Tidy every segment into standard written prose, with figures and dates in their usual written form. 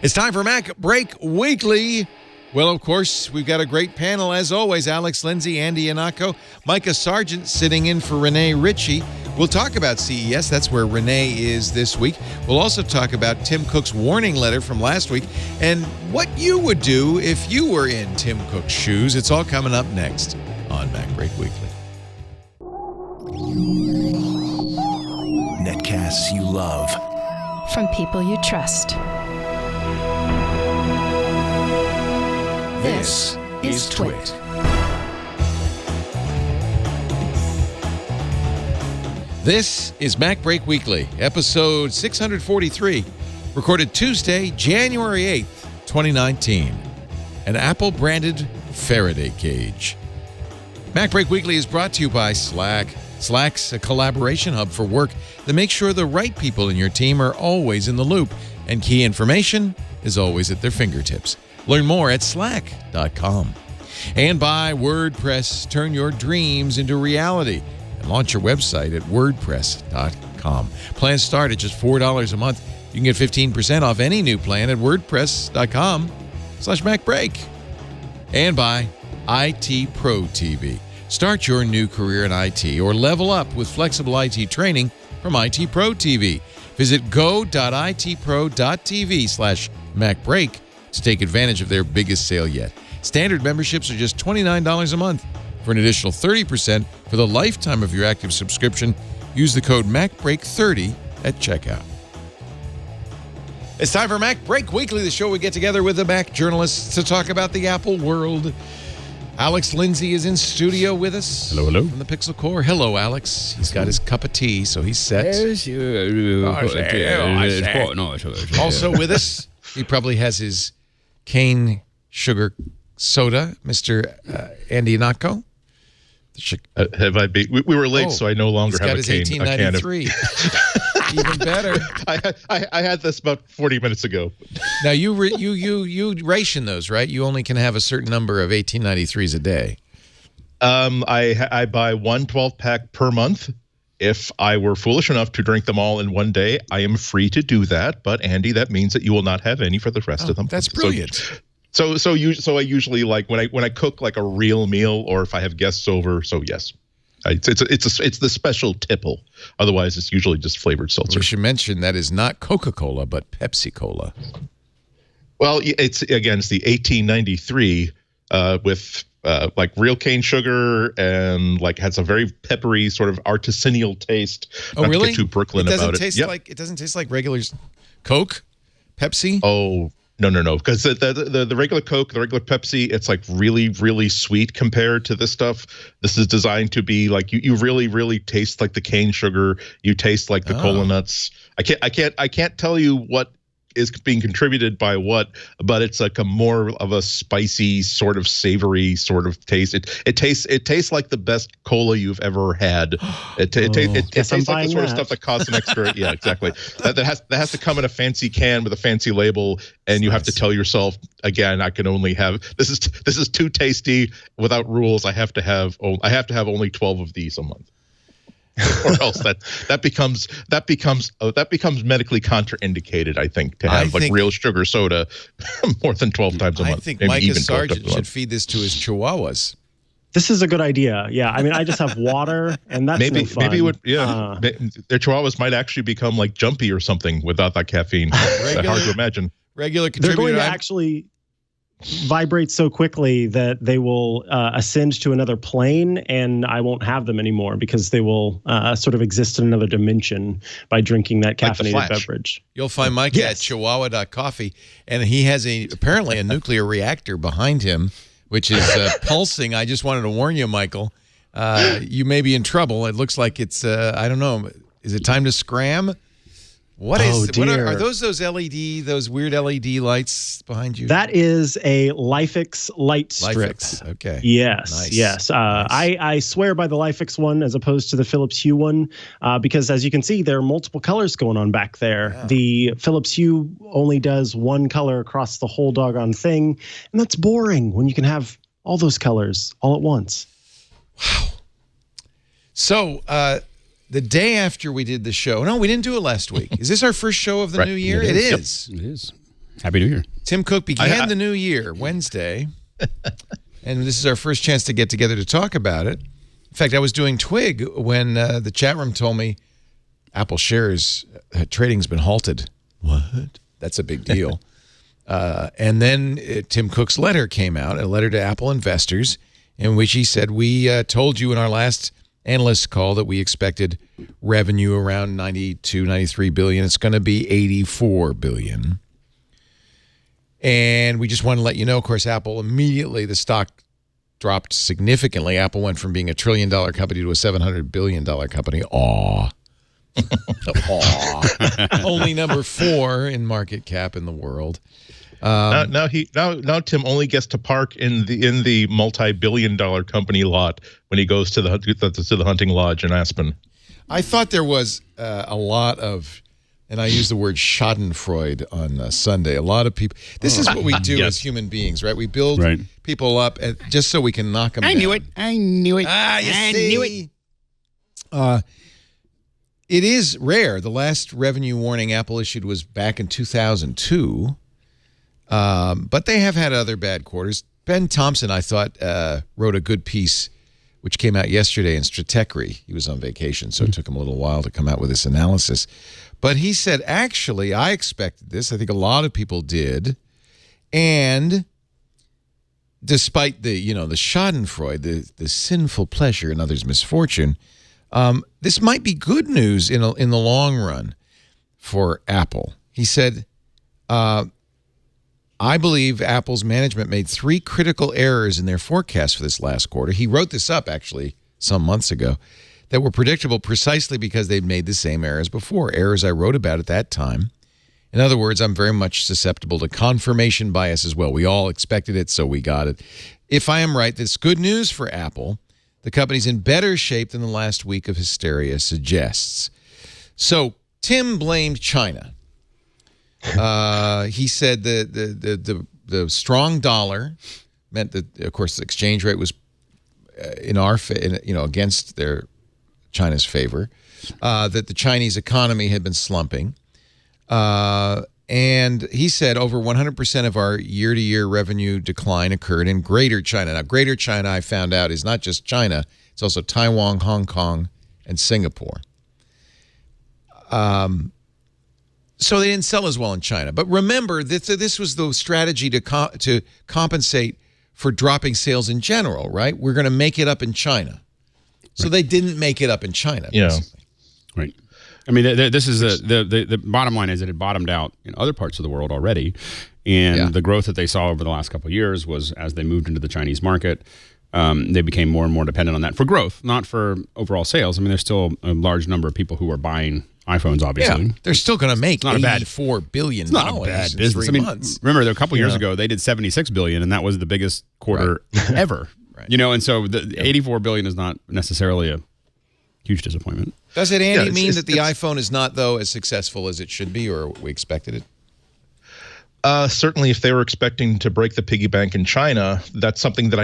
It's time for MacBreak Weekly. Well, of course, we've got a great panel as always. Alex, Lindsay, Andy, Ihnatko, Mikah, Sargent sitting in for Renee Ritchie. We'll talk about CES. That's where Renee is this week. We'll also talk about Tim Cook's warning letter from last week and what you would do if you were in Tim Cook's shoes. It's all coming up next on MacBreak Weekly. Netcasts you love. From people you trust. This is Twit. This is MacBreak Weekly, episode 643, recorded Tuesday, January 8th, 2019. An Apple-branded Faraday cage. MacBreak Weekly is brought to you by Slack. Slack's a collaboration hub for work that makes sure the right people in your team are always in the loop, and key information is always at their fingertips. Learn more at slack.com. And by WordPress, turn your dreams into reality and launch your website at wordpress.com. Plans start at just $4 a month. You can get 15% off any new plan at wordpress.com/MacBreak. And by IT Pro TV. Start your new career in IT or level up with flexible IT training from IT Pro TV. Visit go.itpro.tv/MacBreak to take advantage of their biggest sale yet. Standard memberships are just $29 a month. For an additional 30% for the lifetime of your active subscription, use the code MacBreak30 at checkout. It's time for MacBreak Weekly, the show we get together with the Mac journalists to talk about the Apple world. Alex Lindsay is in studio with us. Hello, hello. From the Pixel Core. Hello, Alex. He's got his cup of tea, so he's set. Also with us, he probably has his cane sugar soda, Mr. Andy Ihnatko. Have I been? We were late, so I no longer have a cane. He's got his 1893. Even better. I had this about 40 minutes ago. Now you ration those, right? You only can have a certain number of 1893s a day. I buy one 12-pack per month. If I were foolish enough to drink them all in one day, I am free to do that. But Andy, that means that you will not have any for the rest of them. That's brilliant. So I usually, like when I cook like a real meal, or if I have guests over. So yes, it's the special tipple. Otherwise, it's usually just flavored seltzer. We should mention that is not Coca-Cola, but Pepsi-Cola. Well, it's the 1893 with like real cane sugar and like has a very peppery sort of artisanal taste. Oh, not really? To get too Brooklyn about it. It doesn't taste like regular Coke, Pepsi. Oh. No. Because the regular Coke, the regular Pepsi, it's like really, really sweet compared to this stuff. This is designed to be like you really, really taste like the cane sugar. You taste like the cola nuts. I can't tell you what is being contributed by what, but it's like a more of a spicy, sort of savory sort of taste. It tastes like the best cola you've ever had. It tastes like the sort of stuff that costs an extra. Yeah, exactly. That has to come in a fancy can with a fancy label, and you have to tell yourself again, I can only have this is too tasty. Without rules, I have to have only 12 of these a month. Or else that becomes medically contraindicated. I think to have real sugar soda more than 12 times a month. I think Mikah Sargent should feed this to his chihuahuas. This is a good idea. Yeah, I mean, I just have water, and that's no fun. Maybe their chihuahuas might actually become like jumpy or something without that caffeine. Hard to imagine. Regular contributor. They're going to actually vibrate so quickly that they will ascend to another plane, and I won't have them anymore because they will sort of exist in another dimension by drinking that caffeinated beverage. You'll find Mikah at chihuahua.coffee, and he has apparently a nuclear reactor behind him, which is pulsing. I just wanted to warn you, Michael. You may be in trouble. It looks like it's, I don't know, is it time to scram? What are those LED, those weird LED lights behind you? That is a Lifix light strip. Okay. Yes, nice. Yes. I swear by the Lifix one as opposed to the Philips Hue one because, as you can see, there are multiple colors going on back there. Yeah. The Philips Hue only does one color across the whole doggone thing, and that's boring when you can have all those colors all at once. Wow. So, the day after we did the show, no, we didn't do it last week. Is this our first show of the new year? It is. It is. Happy New Year. Tim Cook began the new year Wednesday, and this is our first chance to get together to talk about it. In fact, I was doing Twig when the chat room told me Apple shares trading's been halted. What? That's a big deal. And then Tim Cook's letter came out, a letter to Apple investors, in which he said, we told you in our last analyst call that we expected revenue around 92, 93 billion. It's going to be 84 billion. And we just want to let you know, of course, Apple immediately, the stock dropped significantly. Apple went from being $1 trillion company to a $700 billion company. Aw. Aw. Only number 4 in market cap in the world. Now Tim only gets to park in the multi-billion-dollar company lot when he goes to the hunting lodge in Aspen. I thought there was a lot of, and I use the word Schadenfreude on Sunday. A lot of people. This is what we do as human beings, right? We build people up just so we can knock them down. I knew it. I knew it. I knew it. It is rare. The last revenue warning Apple issued was back in 2002. But they have had other bad quarters. Ben Thompson, I thought, wrote a good piece, which came out yesterday in Stratechery. He was on vacation, so it took him a little while to come out with this analysis. But he said, actually, I expected this. I think a lot of people did. And despite the Schadenfreude, the sinful pleasure in others' misfortune, this might be good news in the long run for Apple. He said, I believe Apple's management made 3 critical errors in their forecast for this last quarter. He wrote this up, actually, some months ago, that were predictable precisely because they'd made the same errors before, errors I wrote about at that time. In other words, I'm very much susceptible to confirmation bias as well. We all expected it, so we got it. If I am right, that's good news for Apple. The company's in better shape than the last week of hysteria suggests. So Tim blamed China. He said the strong dollar meant that, of course, the exchange rate was against China's favor. That the Chinese economy had been slumping, and he said over 100% of our year-to-year revenue decline occurred in Greater China. Now, Greater China, I found out, is not just China; it's also Taiwan, Hong Kong, and Singapore. So they didn't sell as well in China. But remember, this was the strategy to compensate for dropping sales in general, right? We're going to make it up in China. So they didn't make it up in China, basically. Right. I mean, this is the bottom line is it had bottomed out in other parts of the world already. And the growth that they saw over the last couple of years was as they moved into the Chinese market, they became more and more dependent on that for growth, not for overall sales. I mean, there's still a large number of people who are buying iPhones, obviously. Yeah, they're still going to make $84 billion. It's not a bad business. I mean, remember, a couple years ago, they did $76 billion, and that was the biggest quarter ever. Right. And so the $84 billion is not necessarily a huge disappointment. Does it, Andy, mean that the iPhone is not, though, as successful as it should be, or we expected it? Certainly, if they were expecting to break the piggy bank in China, that's something that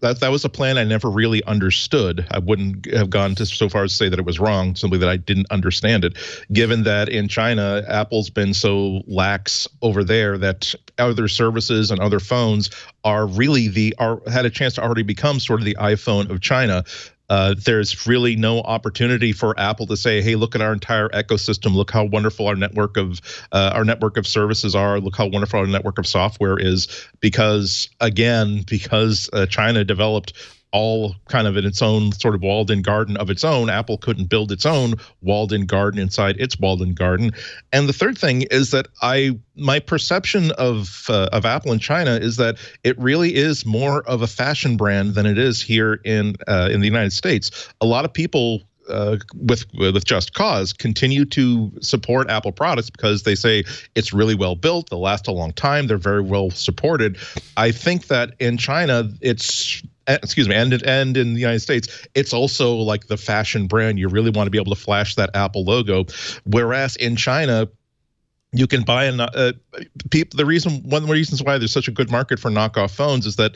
that was a plan I never really understood. I wouldn't have gone so far as to say that it was wrong, simply that I didn't understand it, given that in China, Apple's been so lax over there that other services and other phones are really had a chance to already become sort of the iPhone of China. There's really no opportunity for Apple to say, "Hey, look at our entire ecosystem. Look how wonderful our network of services are. Look how wonderful our network of software is." Because China developed all kind of in its own sort of walled-in garden of its own. Apple couldn't build its own walled-in garden inside its walled-in garden. And the third thing is that my perception of Apple in China is that it really is more of a fashion brand than it is here in the United States. A lot of people with just cause continue to support Apple products because they say it's really well built, they'll last a long time, they're very well supported. I think that in China and in the United States, it's also like the fashion brand. You really want to be able to flash that Apple logo, whereas in China, you can buy one of the reasons why there's such a good market for knockoff phones is that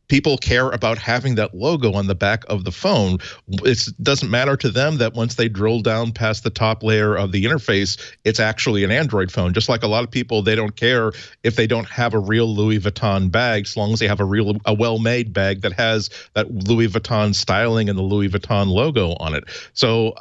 people care about having that logo on the back of the phone. It doesn't matter to them that once they drill down past the top layer of the interface, it's actually an Android phone. Just like a lot of people, they don't care if they don't have a real Louis Vuitton bag, as long as they have a well-made bag that has that Louis Vuitton styling and the Louis Vuitton logo on it. So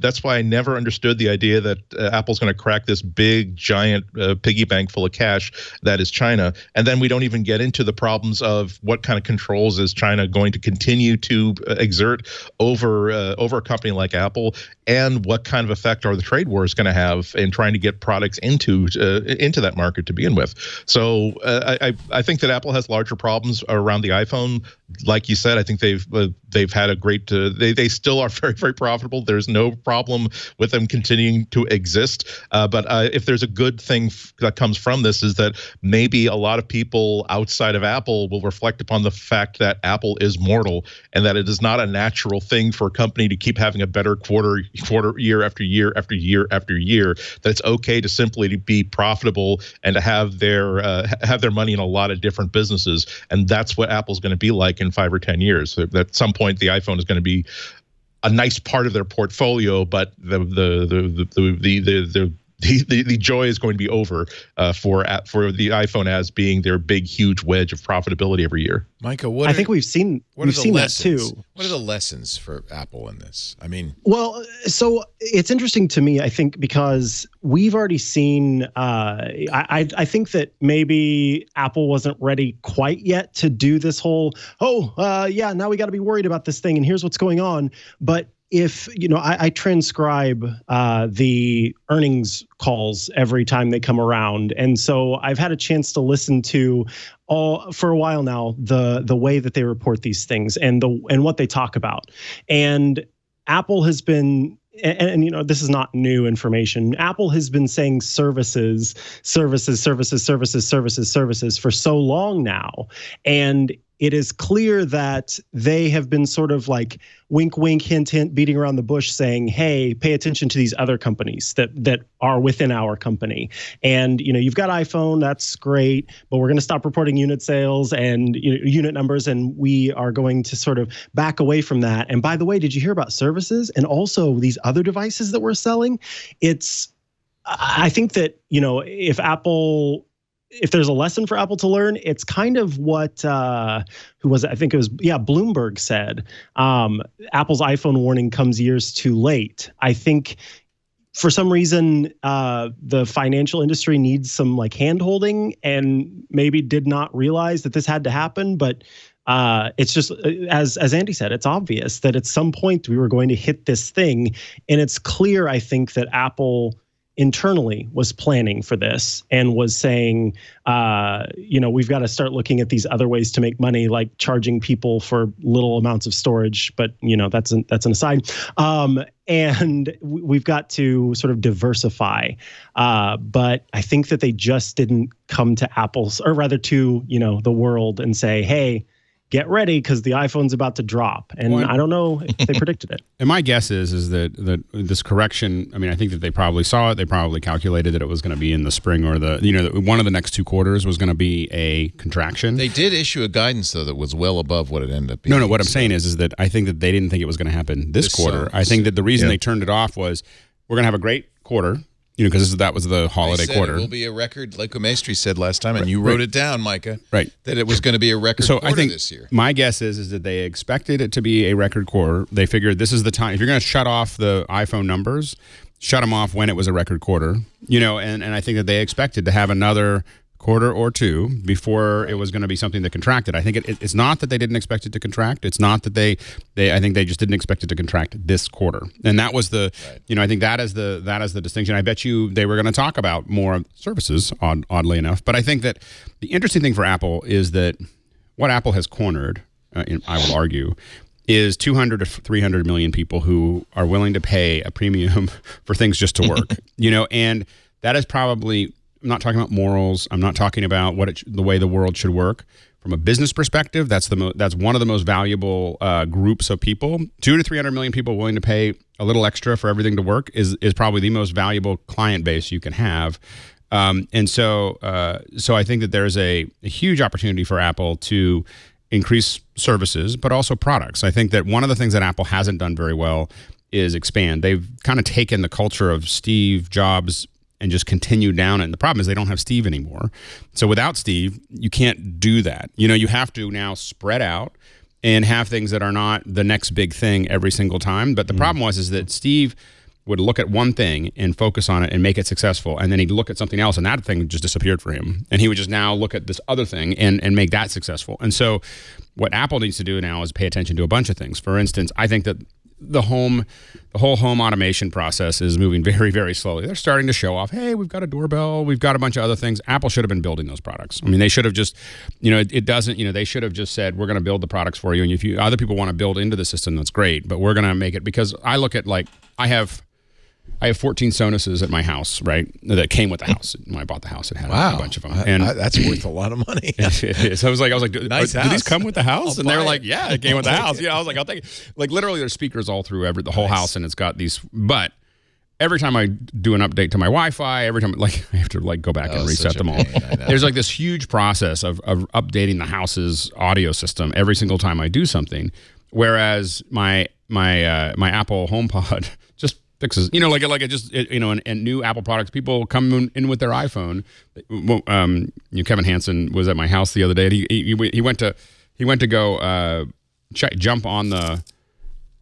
that's why I never understood the idea that Apple's going to crack this big, giant piggy bank full of cash that is China. And then we don't even get into the problems of what kind of controls is China going to continue to exert over a company like Apple, and what kind of effect are the trade wars going to have in trying to get products into that market to begin with. So I think that Apple has larger problems around the iPhone. Like you said, I think they've had a great. They still are very, very profitable. There's no problem with them continuing to exist. But if there's a good thing that comes from this, is that maybe a lot of people outside of Apple will reflect upon the fact that Apple is mortal, and that it is not a natural thing for a company to keep having a better quarter year after year after year after year. That it's okay to simply be profitable and to have their money in a lot of different businesses, and that's what Apple's going to be like in 5 or 10 years. So at some point, the iPhone is going to be a nice part of their portfolio, but the joy is going to be over for the iPhone as being their big, huge wedge of profitability every year. Micah, I think we've seen that too. What are the lessons for Apple in this? I mean, well, so it's interesting to me, I think, because we've already seen. I think that maybe Apple wasn't ready quite yet to do this whole. Now we got to be worried about this thing, and here's what's going on. But if I transcribe the earnings calls every time they come around, and so I've had a chance to listen to for a while now the way that they report these things and what they talk about. And Apple has been, and this is not new information. Apple has been saying services for so long now, and it is clear that they have been sort of like wink, wink, hint, hint, beating around the bush saying, hey, pay attention to these other companies that are within our company. And, you've got iPhone, that's great, but we're going to stop reporting unit sales and unit numbers, and we are going to sort of back away from that. And by the way, did you hear about services and also these other devices that we're selling? I think that, if there's a lesson for Apple to learn, it's kind of what, who was it? I think it was, Bloomberg said, Apple's iPhone warning comes years too late. I think for some reason, the financial industry needs some hand-holding and maybe did not realize that this had to happen. But it's just, as Andy said, it's obvious that at some point we were going to hit this thing. And it's clear, I think, that Apple internally was planning for this and was saying, we've got to start looking at these other ways to make money, like charging people for little amounts of storage. But, that's an aside. And we've got to sort of diversify. But I think that they just didn't come to Apple's, or rather to, the world and say, hey, get ready because the iPhone's about to drop. And I don't know if they predicted it. And my guess is that this correction, I think that they probably saw it. They probably calculated that it was going to be in the spring or one of the next 2 quarters was going to be a contraction. They did issue a guidance, though, that was well above what it ended up being. No, what I'm saying is that I think that they didn't think it was going to happen this quarter. I think that the reason they turned it off was we're going to have a great quarter. Because that was the holiday quarter. It will be a record, like Maestri said last time, and you wrote it down, Micah. Right. That it was going to be a record quarter this year. My guess is that they expected it to be a record quarter. They figured this is the time. If you're going to shut off the iPhone numbers, shut them off when it was a record quarter. And I think that they expected to have another quarter or two before it was going to be something that contracted. I think it's not that they didn't expect it to contract. It's not that I think they just didn't expect it to contract this quarter. And that was I think that is the distinction. I bet you they were going to talk about more services, oddly enough. But I think that the interesting thing for Apple is that what Apple has cornered, I will argue, is 200 to 300 million people who are willing to pay a premium for things just to work. And that is probably, I'm not talking about morals. I'm not talking about the way the world should work. From a business perspective, that's one of the most valuable groups of people. 200 to 300 million people willing to pay a little extra for everything to work is probably the most valuable client base you can have. So I think that there's a huge opportunity for Apple to increase services, but also products. I think that one of the things that Apple hasn't done very well is expand. They've kind of taken the culture of Steve Jobs and just continued down it. And the problem is they don't have Steve anymore. So without Steve, you can't do that. You have to now spread out and have things that are not the next big thing every single time. But the problem is that Steve would look at one thing and focus on it and make it successful. And then he'd look at something else and that thing just disappeared for him. And he would just now look at this other thing and make that successful. And so what Apple needs to do now is pay attention to a bunch of things. For instance, I think that the whole home automation process is moving very, very slowly. They're starting to show off, hey, we've got a doorbell, we've got a bunch of other things. Apple should have been building those products. I mean, they should have just, it doesn't, they should have just said, we're going to build the products for you. And if other people want to build into the system, that's great. But we're going to make it, because I look at I have 14 Sonuses at my house, right? That came with the house. When I bought the house, it had a bunch of them. And that's worth a lot of money. So I was like, do nice these come with the house? And they were like, it. yeah, it came with the house. I was like, I'll take it. Like literally there's speakers all through the whole house, and it's got these, but every time I do an update to my Wi-Fi, every time I have to go back and reset them all. There's this huge process of updating the house's audio system every single time I do something. Whereas my Apple HomePod just fixes, and new Apple products. People come in with their iPhone. Kevin Hansen was at my house the other day. And he went to go jump on the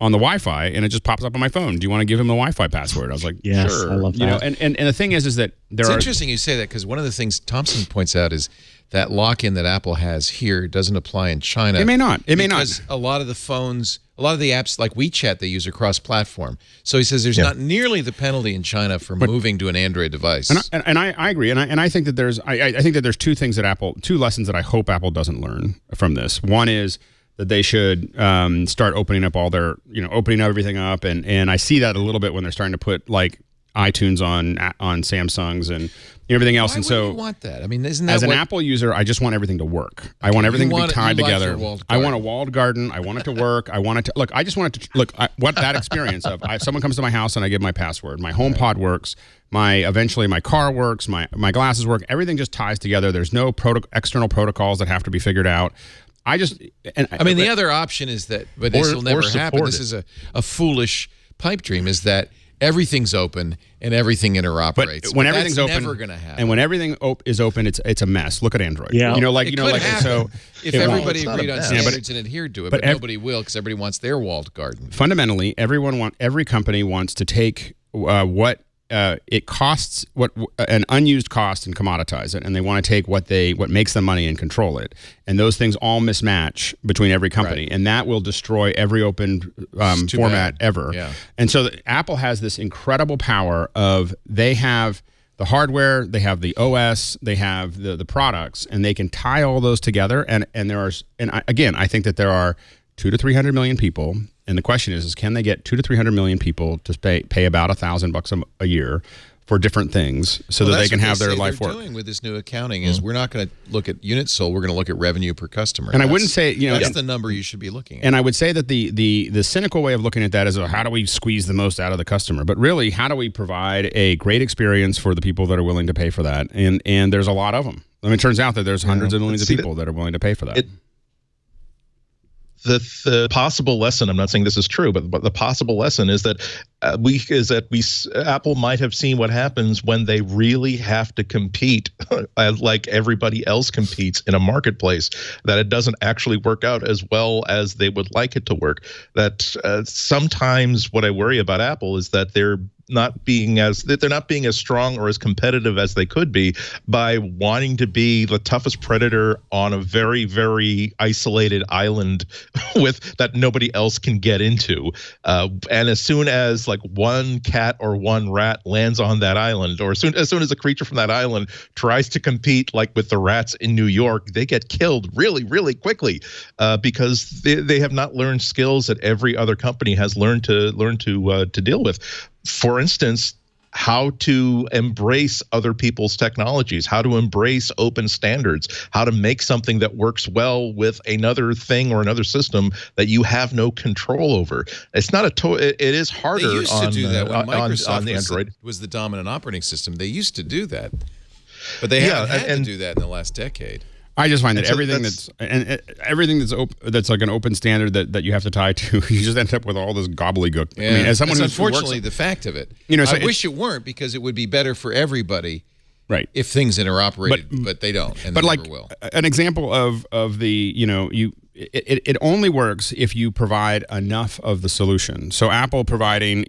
Wi-Fi, and it just pops up on my phone. Do you want to give him the Wi-Fi password? I was like, yes, sure. I love that. And the thing is that it's interesting you say that, because one of the things Thompson points out is that lock-in that Apple has here doesn't apply in China. It may not. Because a lot of the phones, a lot of the apps like WeChat, they use are cross-platform. So he says there's not nearly the penalty in China for moving to an Android device. And I agree. And I think that there's two lessons that I hope Apple doesn't learn from this. One is that they should start opening up opening everything up. And I see that a little bit when they're starting to put iTunes on Samsungs and everything else. Why would you want that? I mean, isn't that as an Apple user, I just want everything to work. I want everything to be tied together. I want a walled garden. I want it to work. I want it to look. I just want it to look. What that experience of someone comes to my house and I give my password. My HomePod works. Eventually my car works. My glasses work. Everything just ties together. There's no external protocols that have to be figured out. The other option is that, but this will never happen. This is a foolish pipe dream. Is that everything's open and everything interoperates. But when everything's that's open, never going to happen. And when everything is open, it's a mess. Look at Android. Yeah. So if everybody agreed on standards and adhered to it, but nobody will, because everybody wants their walled garden. Fundamentally, every company wants to take what it costs, what an unused cost, and commoditize it, and they want to take what makes them money and control it. And those things all mismatch between every company, and that will destroy every open format ever. Yeah. And so Apple has this incredible power of they have the hardware, they have the OS, they have the products, and they can tie all those together. And I think that there are 200 to 300 million people. And the question is can they get 200 to 300 million people to pay about $1,000 a year for different things so that they can have their life work? What they're doing with this new accounting is we're not going to look at units sold, we're going to look at revenue per customer. And I wouldn't say, that's the number you should be looking at. And I would say that the cynical way of looking at that is how do we squeeze the most out of the customer? But really, how do we provide a great experience for the people that are willing to pay for that? And there's a lot of them. I mean, it turns out that there's hundreds of millions of people that are willing to pay for that. The possible lesson, I'm not saying this is true, but the possible lesson is that Apple might have seen what happens when they really have to compete like everybody else competes in a marketplace, that it doesn't actually work out as well as they would like it to work. That sometimes what I worry about Apple is that they're not being as strong or as competitive as they could be by wanting to be the toughest predator on a very, very isolated island that nobody else can get into. And as soon as one cat or one rat lands on that island, or as soon as a creature from that island tries to compete with the rats in New York, they get killed really, really quickly because they have not learned skills that every other company has learned to deal with. For instance, how to embrace other people's technologies, how to embrace open standards, how to make something that works well with another thing or another system that you have no control over. It's not it is harder. They used to do that when Microsoft on the Android was the dominant operating system. They used to do that, but they haven't had to do that in the last decade. I just find that everything that's like an open standard that you have to tie to, you just end up with all this gobbledygook. Yeah. I mean, as someone that's who unfortunately the fact of it. So I wish it weren't, because it would be better for everybody. Right. If things interoperated, but they don't, and but they like never will. An example of the, it only works if you provide enough of the solution. So Apple providing,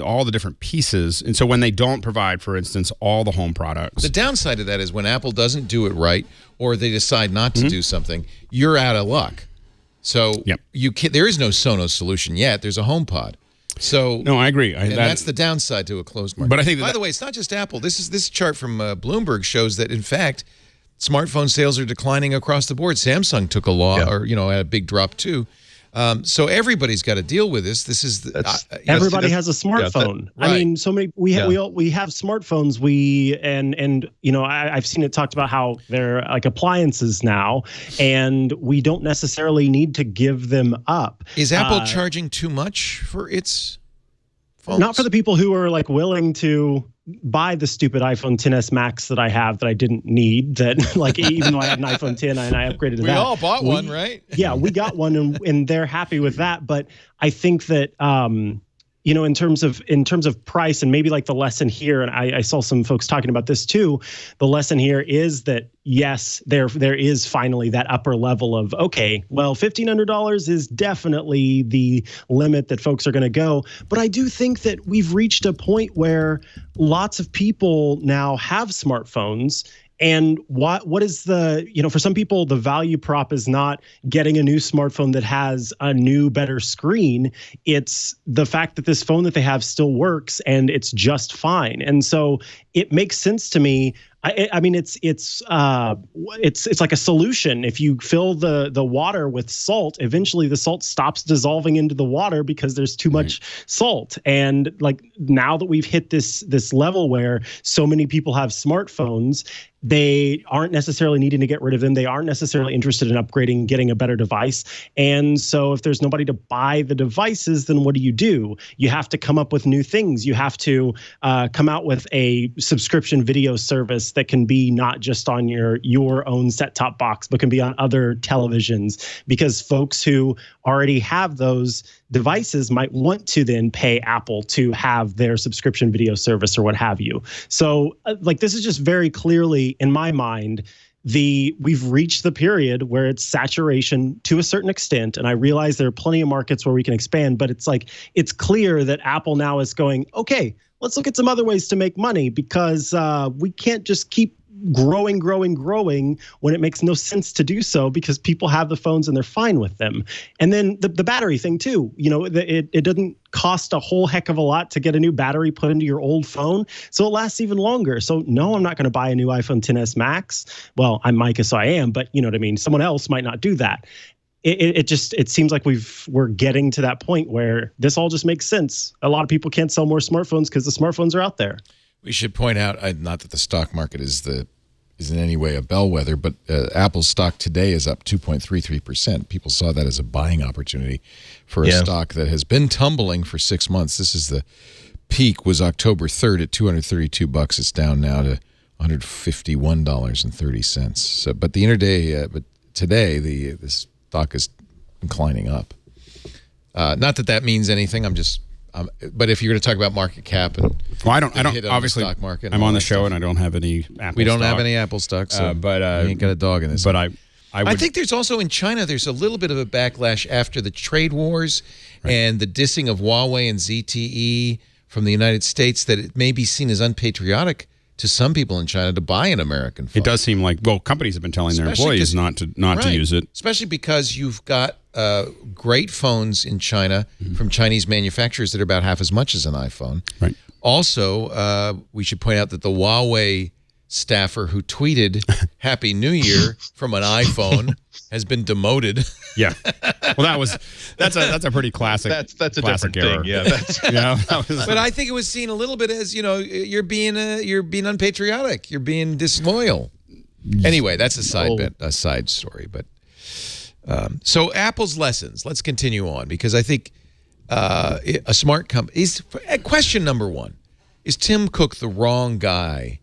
all the different pieces. And so when they don't provide, for instance, all the home products. The downside of that is when Apple doesn't do it right, or they decide not to do something, you're out of luck. So you can't, there is no Sonos solution yet. There's a HomePod. So no, I agree. That's the downside to a closed market. But I think by the way, it's not just Apple. This chart from Bloomberg shows that in fact, smartphone sales are declining across the board. Samsung took a had a big drop too. So everybody's got to deal with this. This is everybody has a smartphone. Right. I mean, so many we have smartphones. I've seen it talked about how they're like appliances now, and we don't necessarily need to give them up. Is Apple charging too much for its phones? Not for the people who are like willing to buy the stupid iPhone XS Max that I have that I didn't need, that like even though I had an iPhone 10 and I upgraded to that. We all bought one, right? Yeah, we got one and they're happy with that. But I think that in terms of price, and maybe like the lesson here, and I saw some folks talking about this too, the lesson here is that yes, there is finally that upper level of, okay, well, $1,500 is definitely the limit that folks are going to go. But I do think that we've reached a point where lots of people now have smartphones. And what is the, for some people, the value prop is not getting a new smartphone that has a new, better screen. It's the fact that this phone that they have still works and it's just fine. And so it makes sense to me. I mean, it's like a solution. If you fill the water with salt, eventually the salt stops dissolving into the water because there's too much salt. And like now that we've hit this level where so many people have smartphones, they aren't necessarily needing to get rid of them. They aren't necessarily interested in upgrading, getting a better device. And so if there's nobody to buy the devices, then what do? You have to come up with new things. You have to come out with a subscription video service that can be not just on your own set-top box, but can be on other televisions, because folks who already have those devices might want to then pay Apple to have their subscription video service or what have you. So this is just very clearly, in my mind, we've reached the period where it's saturation to a certain extent. And I realize there are plenty of markets where we can expand, but it's clear that Apple now is going, okay, let's look at some other ways to make money, because we can't just keep growing when it makes no sense to do so, because people have the phones and they're fine with them. And then the battery thing too, it doesn't cost a whole heck of a lot to get a new battery put into your old phone, so it lasts even longer. So no, I'm not going to buy a new iPhone XS Max. Well, I'm Mikah, so I am, but you know what I mean? Someone else might not do that. It seems like we're getting to that point where this all just makes sense. A lot of people can't sell more smartphones because the smartphones are out there. We should point out, not that the stock market is in any way a bellwether, but Apple's stock today is up 2.33%. People saw that as a buying opportunity for a stock that has been tumbling for 6 months. This is the peak, was October 3rd at $232. It's down now to $151.30. So, but the interday, but today the stock is inclining up. Not that means anything. I'm just. But if you're going to talk about market cap and I don't obviously stock market, I'm on the show and I don't have any Apple. We don't stock. have any Apple stock, so but we ain't got a dog in this. But I think there's also in China there's a little bit of a backlash after the trade wars and the dissing of Huawei and ZTE from the United States, that it may be seen as unpatriotic to some people in China to buy an American phone. It does seem like, companies have been telling their employees not to use it, especially because you've got great phones in China from Chinese manufacturers that are about half as much as an iPhone. Right. Also, we should point out that the Huawei staffer who tweeted "Happy New Year" from an iPhone has been demoted. Yeah. Well, that's a pretty classic. That's a classic different error. thing. Yeah. But I think it was seen a little bit as, you're being unpatriotic, you're being disloyal. Anyway, that's a side story. But so Apple's lessons. Let's continue on, because I think a smart company is question number one: is Tim Cook the wrong guy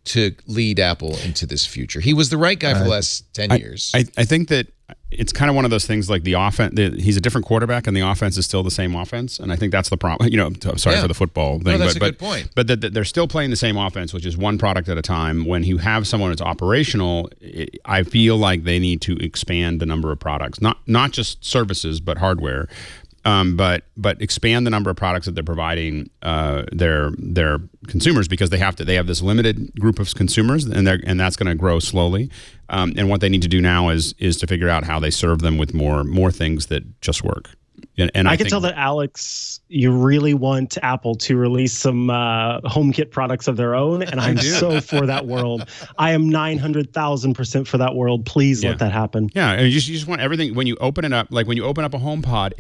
to lead Apple into this future? He was the right guy for the last 10 years. I think that it's kind of one of those things like the offense. He's a different quarterback, and the offense is still the same offense. And I think that's the problem. I'm sorry for the football thing, that's a good point. But they're still playing the same offense, which is one product at a time. When you have someone that's operational, I feel like they need to expand the number of products, not just services, but hardware. But expand the number of products that they're providing their consumers, because they have this limited group of consumers, and that's going to grow slowly. And what they need to do now is to figure out how they serve them with more things that just work. And I can tell that, Alex, you really want Apple to release some HomeKit products of their own, and I'm so for that world. I am 900,000% for that world. Please let that happen. Yeah, and you just want everything. When you open it up, like when you open up a HomePod,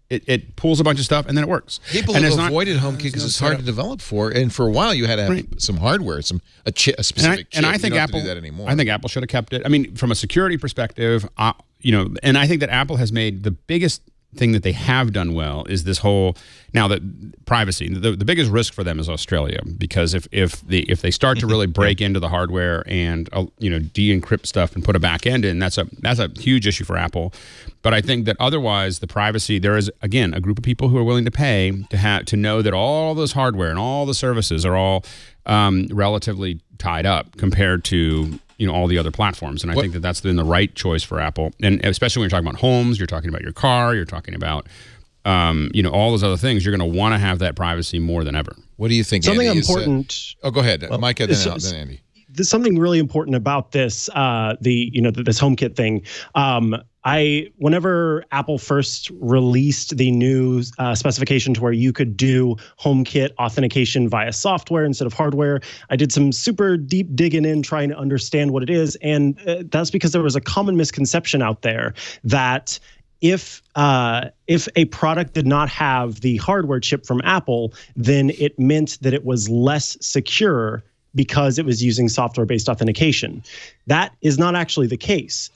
it pulls a bunch of stuff and then it works. People have avoided HomeKit because it's hard to develop for, and for a while you had to have some hardware, a specific chip. And I think Apple, do that anymore. I think Apple should have kept it. I mean, from a security perspective, and I think that Apple has made the biggest thing that they have done well is this whole privacy. The biggest risk for them is Australia, because if they start to really break into the hardware and de-encrypt stuff and put a back end in, that's a huge issue for Apple. But I think that otherwise, the privacy, there is again a group of people who are willing to pay to know that all this hardware and all the services are all relatively tied up compared to all the other platforms. And I think that that's been the right choice for Apple. And especially when you're talking about homes, you're talking about your car, you're talking about all those other things, you're going to want to have that privacy more than ever. What do you think, Something Andy? important. Go ahead, Mikah, then Andy. There's something really important about this, this HomeKit thing. Whenever Apple first released the new specification to where you could do HomeKit authentication via software instead of hardware, I did some super deep digging in trying to understand what it is. And that's because there was a common misconception out there that if a product did not have the hardware chip from Apple, then it meant that it was less secure because it was using software-based authentication. That is not actually the case.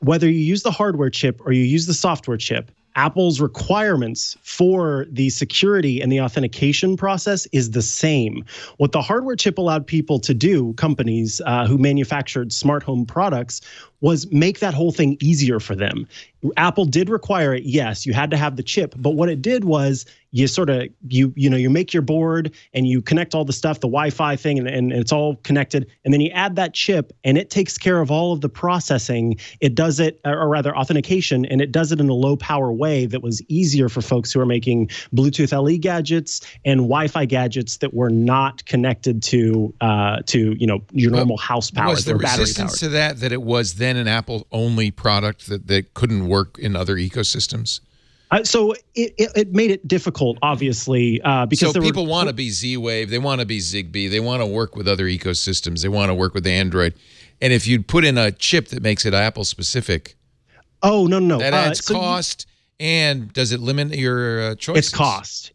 Whether you use the hardware chip or you use the software chip, Apple's requirements for the security and the authentication process is the same. What the hardware chip allowed people to do, companies who manufactured smart home products, was make that whole thing easier for them. Apple did require it, yes, you had to have the chip, but what it did was you make your board and you connect all the stuff, the Wi-Fi thing, and it's all connected, and then you add that chip and it takes care of all of the processing. It does it, or rather authentication, and it does it in a low power way that was easier for folks who are making Bluetooth LE gadgets and Wi-Fi gadgets that were not connected to your normal house power. Was the resistance to that it was then an Apple only product that couldn't work in other ecosystems? So it made it difficult, obviously, because people want to be Z-Wave, they want to be Zigbee, they want to work with other ecosystems, they want to work with Android, and if you put in a chip that makes it Apple specific, no, that adds cost. And does it limit your choices?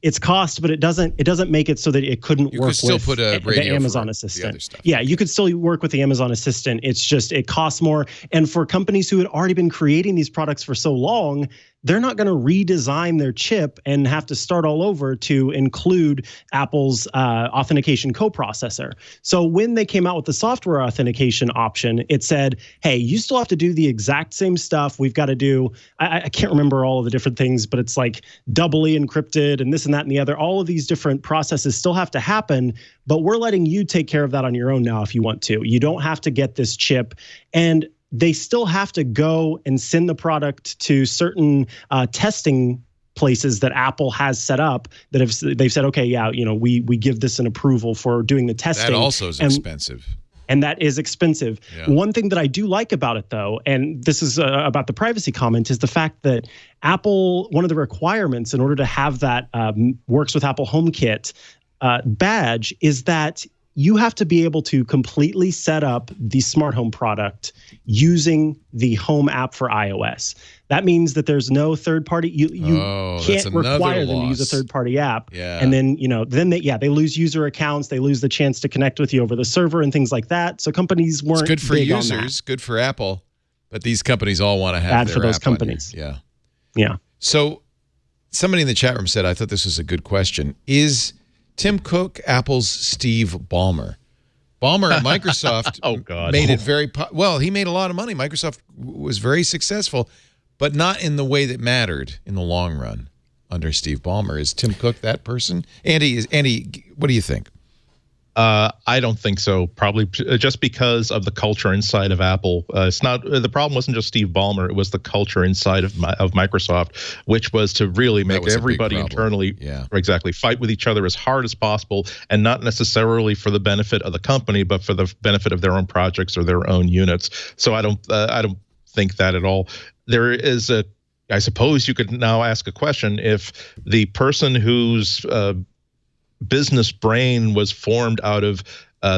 It's cost, but it doesn't make it so that it couldn't work still with put a the Amazon Assistant. Yeah, you could still work with the Amazon Assistant. It's just it costs more. And for companies who had already been creating these products for so long, they're not going to redesign their chip and have to start all over to include Apple's authentication coprocessor. So when they came out with the software authentication option, it said, hey, you still have to do the exact same stuff. We've got to do, I can't remember all of the different things, but it's like doubly encrypted and this and that and the other. All of these different processes still have to happen, but we're letting you take care of that on your own now if you want to. You don't have to get this chip. And they still have to go and send the product to certain testing places that Apple has set up that they've said, okay, yeah, we give this an approval for doing the testing. That also is expensive. And that is expensive. Yeah. One thing that I do like about it, though, and this is about the privacy comment, is the fact that Apple, one of the requirements in order to have that works with Apple HomeKit badge is that you have to be able to completely set up the smart home product using the Home app for iOS. That means that there's no third party. You can't require them to use a third party app. Yeah. And then they lose user accounts. They lose the chance to connect with you over the server and things like that. So companies weren't. It's good for big users, good for Apple, but these companies all want to have bad their for those app companies. Yeah. So somebody in the chat room said, I thought this was a good question. Is Tim Cook Apple's Steve Ballmer? Ballmer at Microsoft made it very well. He made a lot of money. Microsoft was very successful, but not in the way that mattered in the long run under Steve Ballmer. Is Tim Cook that person? Andy, what do you think? I don't think so. Probably just because of the culture inside of Apple. It's not the problem. Wasn't just Steve Ballmer. It was the culture inside of Microsoft, which was to really make everybody internally fight with each other as hard as possible, and not necessarily for the benefit of the company, but for the benefit of their own projects or their own units. So I don't think that at all. There is I suppose you could now ask a question: if the person whose business brain was formed out of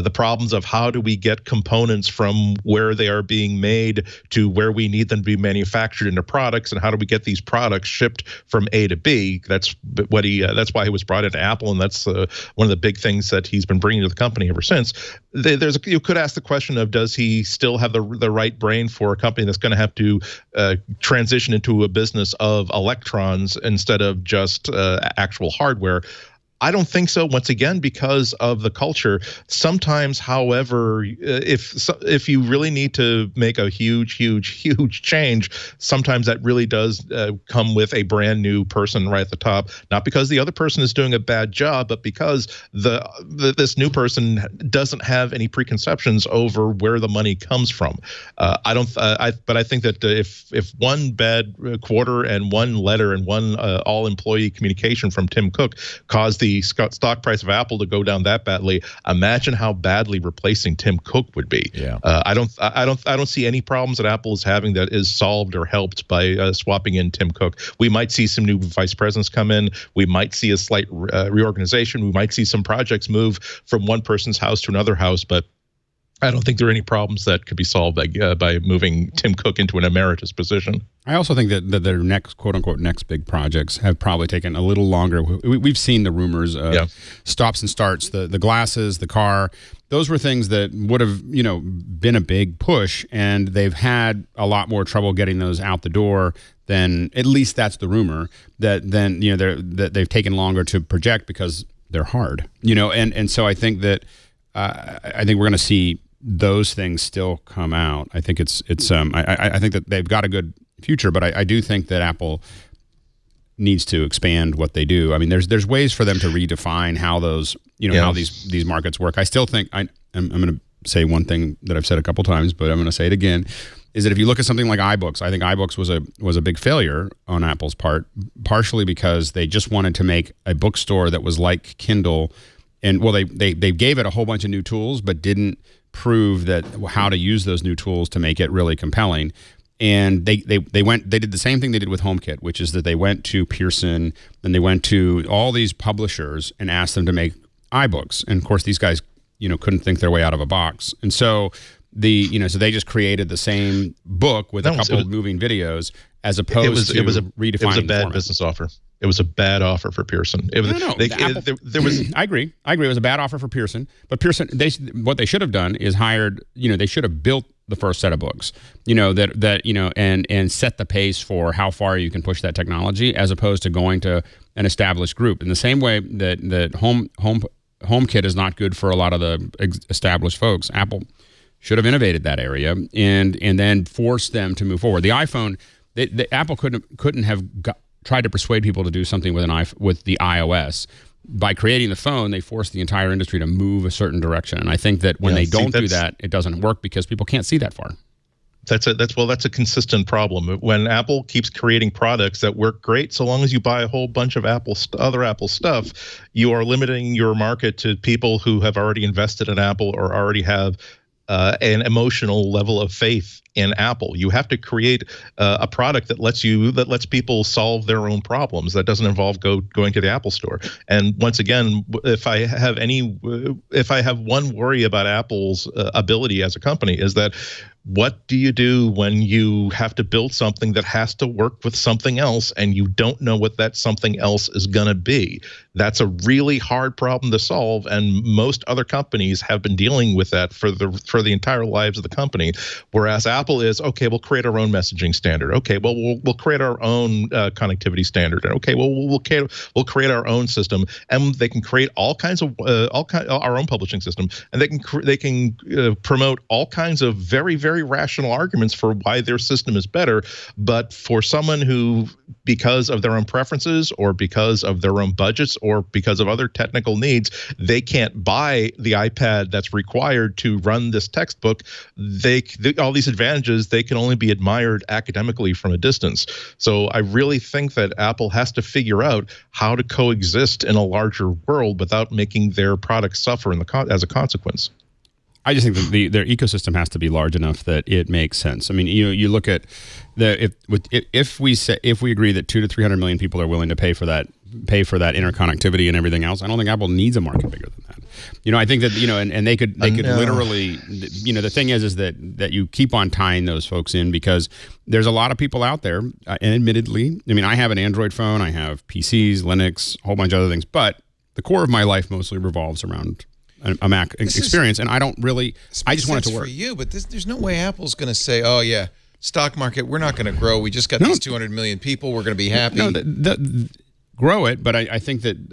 the problems of how do we get components from where they are being made to where we need them to be manufactured into products, and how do we get these products shipped from A to B? That's what that's why he was brought into Apple, and that's one of the big things that he's been bringing to the company ever since. You could ask the question of, does he still have the right brain for a company that's going to have to transition into a business of electrons instead of just actual hardware? I don't think so. Once again, because of the culture. Sometimes, however, if you really need to make a huge change, sometimes that really does come with a brand new person right at the top. Not because the other person is doing a bad job, but because this new person doesn't have any preconceptions over where the money comes from. But I think that if one bad quarter and one letter and one all-employee communication from Tim Cook caused the stock price of Apple to go down that badly, imagine how badly replacing Tim Cook would be. Yeah. I don't see any problems that Apple is having that is solved or helped by swapping in Tim Cook. We might see some new vice presidents come in. We might see a slight reorganization. We might see some projects move from one person's house to another house, but I don't think there are any problems that could be solved by moving Tim Cook into an emeritus position. I also think that their next, quote unquote, next big projects have probably taken a little longer. We've seen the rumors of stops and starts, the glasses, the car. Those were things that would have, been a big push, and they've had a lot more trouble getting those out the door than, at least that's the rumor, that they've taken longer to project because they're hard. And so I think that I think we're going to see those things still come out. I think I think that they've got a good future, but I do think that Apple needs to expand what they do. I mean, there's ways for them to redefine how those, how these markets work. I still think I'm going to say one thing that I've said a couple times, but I'm going to say it again, is that if you look at something like iBooks, I think iBooks was a big failure on Apple's part, partially because they just wanted to make a bookstore that was like Kindle. And they gave it a whole bunch of new tools, but didn't prove that how to use those new tools to make it really compelling. And they did the same thing they did with HomeKit, which is that they went to Pearson and they went to all these publishers and asked them to make iBooks. And of course, these guys couldn't think their way out of a box. And so so they just created the same book with a couple of moving videos, as opposed to redefining. It was a bad business offer. It was a bad offer for Pearson. It was, there was. I agree. It was a bad offer for Pearson. But Pearson, what they should have done is hired. They should have built the first set of books. And set the pace for how far you can push that technology, as opposed to going to an established group. In the same way that HomeKit is not good for a lot of the established folks. Apple should have innovated that area and then forced them to move forward. The iPhone, Apple couldn't have tried to persuade people to do something with the iOS. By creating the phone, they forced the entire industry to move a certain direction. And I think that when they don't do that, it doesn't work because people can't see that far. That's a consistent problem. When Apple keeps creating products that work great, so long as you buy a whole bunch of other Apple stuff, you are limiting your market to people who have already invested in Apple or already have an emotional level of faith in Apple. You have to create a product that lets people solve their own problems. That doesn't involve going to the Apple Store. And once again, if I have one worry about Apple's ability as a company, is that what do you do when you have to build something that has to work with something else and you don't know what that something else is going to be? That's a really hard problem to solve, and most other companies have been dealing with that for the entire lives of the company. Whereas Apple is, okay, we'll create our own messaging standard. Okay, well we'll create our own connectivity standard. Okay, well we'll create our own system, and they can create all kinds of our own publishing system, and they can promote all kinds of very, very rational arguments for why their system is better. But for someone who, because of their own preferences or because of their own budgets or because of other technical needs, they can't buy the iPad that's required to run this textbook, all these advantages, they can only be admired academically from a distance. So I really think that Apple has to figure out how to coexist in a larger world without making their products suffer as a consequence. I just think that their ecosystem has to be large enough that it makes sense. I mean, you look at if we agree that 200 to 300 million people are willing to pay for that interconnectivity and everything else, I don't think Apple needs a market bigger than that. I think that and they could literally, the thing is that you keep on tying those folks in because there's a lot of people out there, and admittedly, I mean, I have an Android phone, I have PCs, Linux, a whole bunch of other things, but the core of my life mostly revolves around a Mac experience, and I don't really. I just want it to work for you, but there's no way Apple's going to say, "Oh yeah, stock market, we're not going to grow. We just got these 200 million people. We're going to be happy." No, grow it, but I think that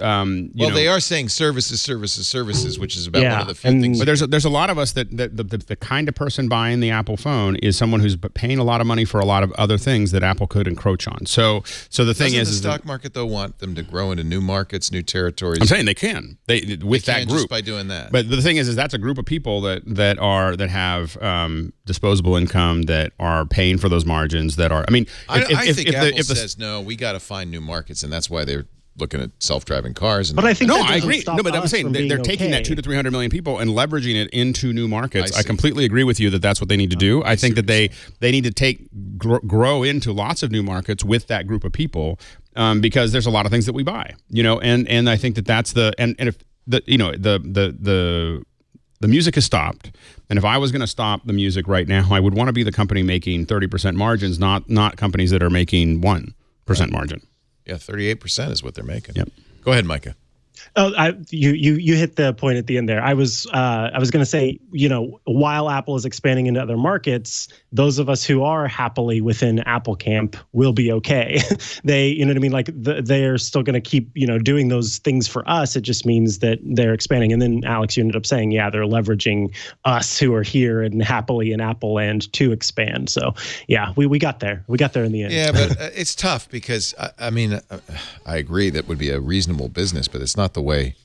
they are saying services, which is about one of the few things. But there's a lot of us that the kind of person buying the Apple phone is someone who's paying a lot of money for a lot of other things that Apple could encroach on. So the thing is the stock market though want them to grow into new markets, new territories? I'm saying they can. They that group just by doing that. But the thing is that's a group of people that have disposable income, that are paying for those margins, that are. I mean, I think Apple says no. We got to find new markets, and that's why they're looking at self-driving cars. But I think I agree. No, but I'm saying they're taking that 200 to 300 million people and leveraging it into new markets. I completely agree with you that that's what they need to do. I think that they need to grow into lots of new markets with that group of people, because there's a lot of things that we buy, and I think that's and if the music has stopped, and if I was going to stop the music right now, I would want to be the company making 30% margins, not companies that are making 1% margin. Yeah, 38% is what they're making. Yep. Go ahead, Mikah. Oh, you hit the point at the end there. I was going to say, while Apple is expanding into other markets, those of us who are happily within Apple camp will be okay. They, what I mean? Like they're still going to keep, doing those things for us. It just means that they're expanding. And then Alex, you ended up saying, yeah, they're leveraging us who are here and happily in Apple land to expand. So yeah, we got there. We got there in the end. Yeah, but it's tough because I agree that would be a reasonable business, but it's not the way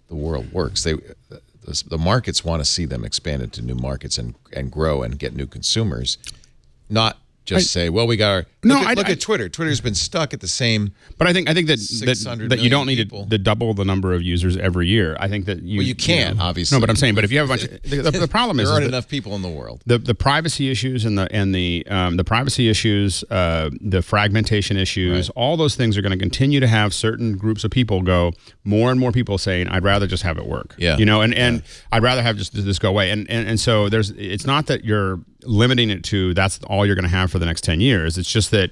the world works. The markets want to see them expand into new markets and grow and get new consumers, not just say, well, we got our look at Twitter. Twitter's been stuck at the same. But I think that you don't need to double the number of users every year. I think that you can't obviously. No, but I'm saying, but if you have a bunch of the problem is there aren't enough people in the world. The privacy issues and the privacy issues, the fragmentation issues, all those things are going to continue to have certain groups of people go. More and more people saying, I'd rather just have it work. Yeah. And I'd rather have just this go away. And so it's not that you're limiting it to that's all you're going to have for the next 10 years. It's just that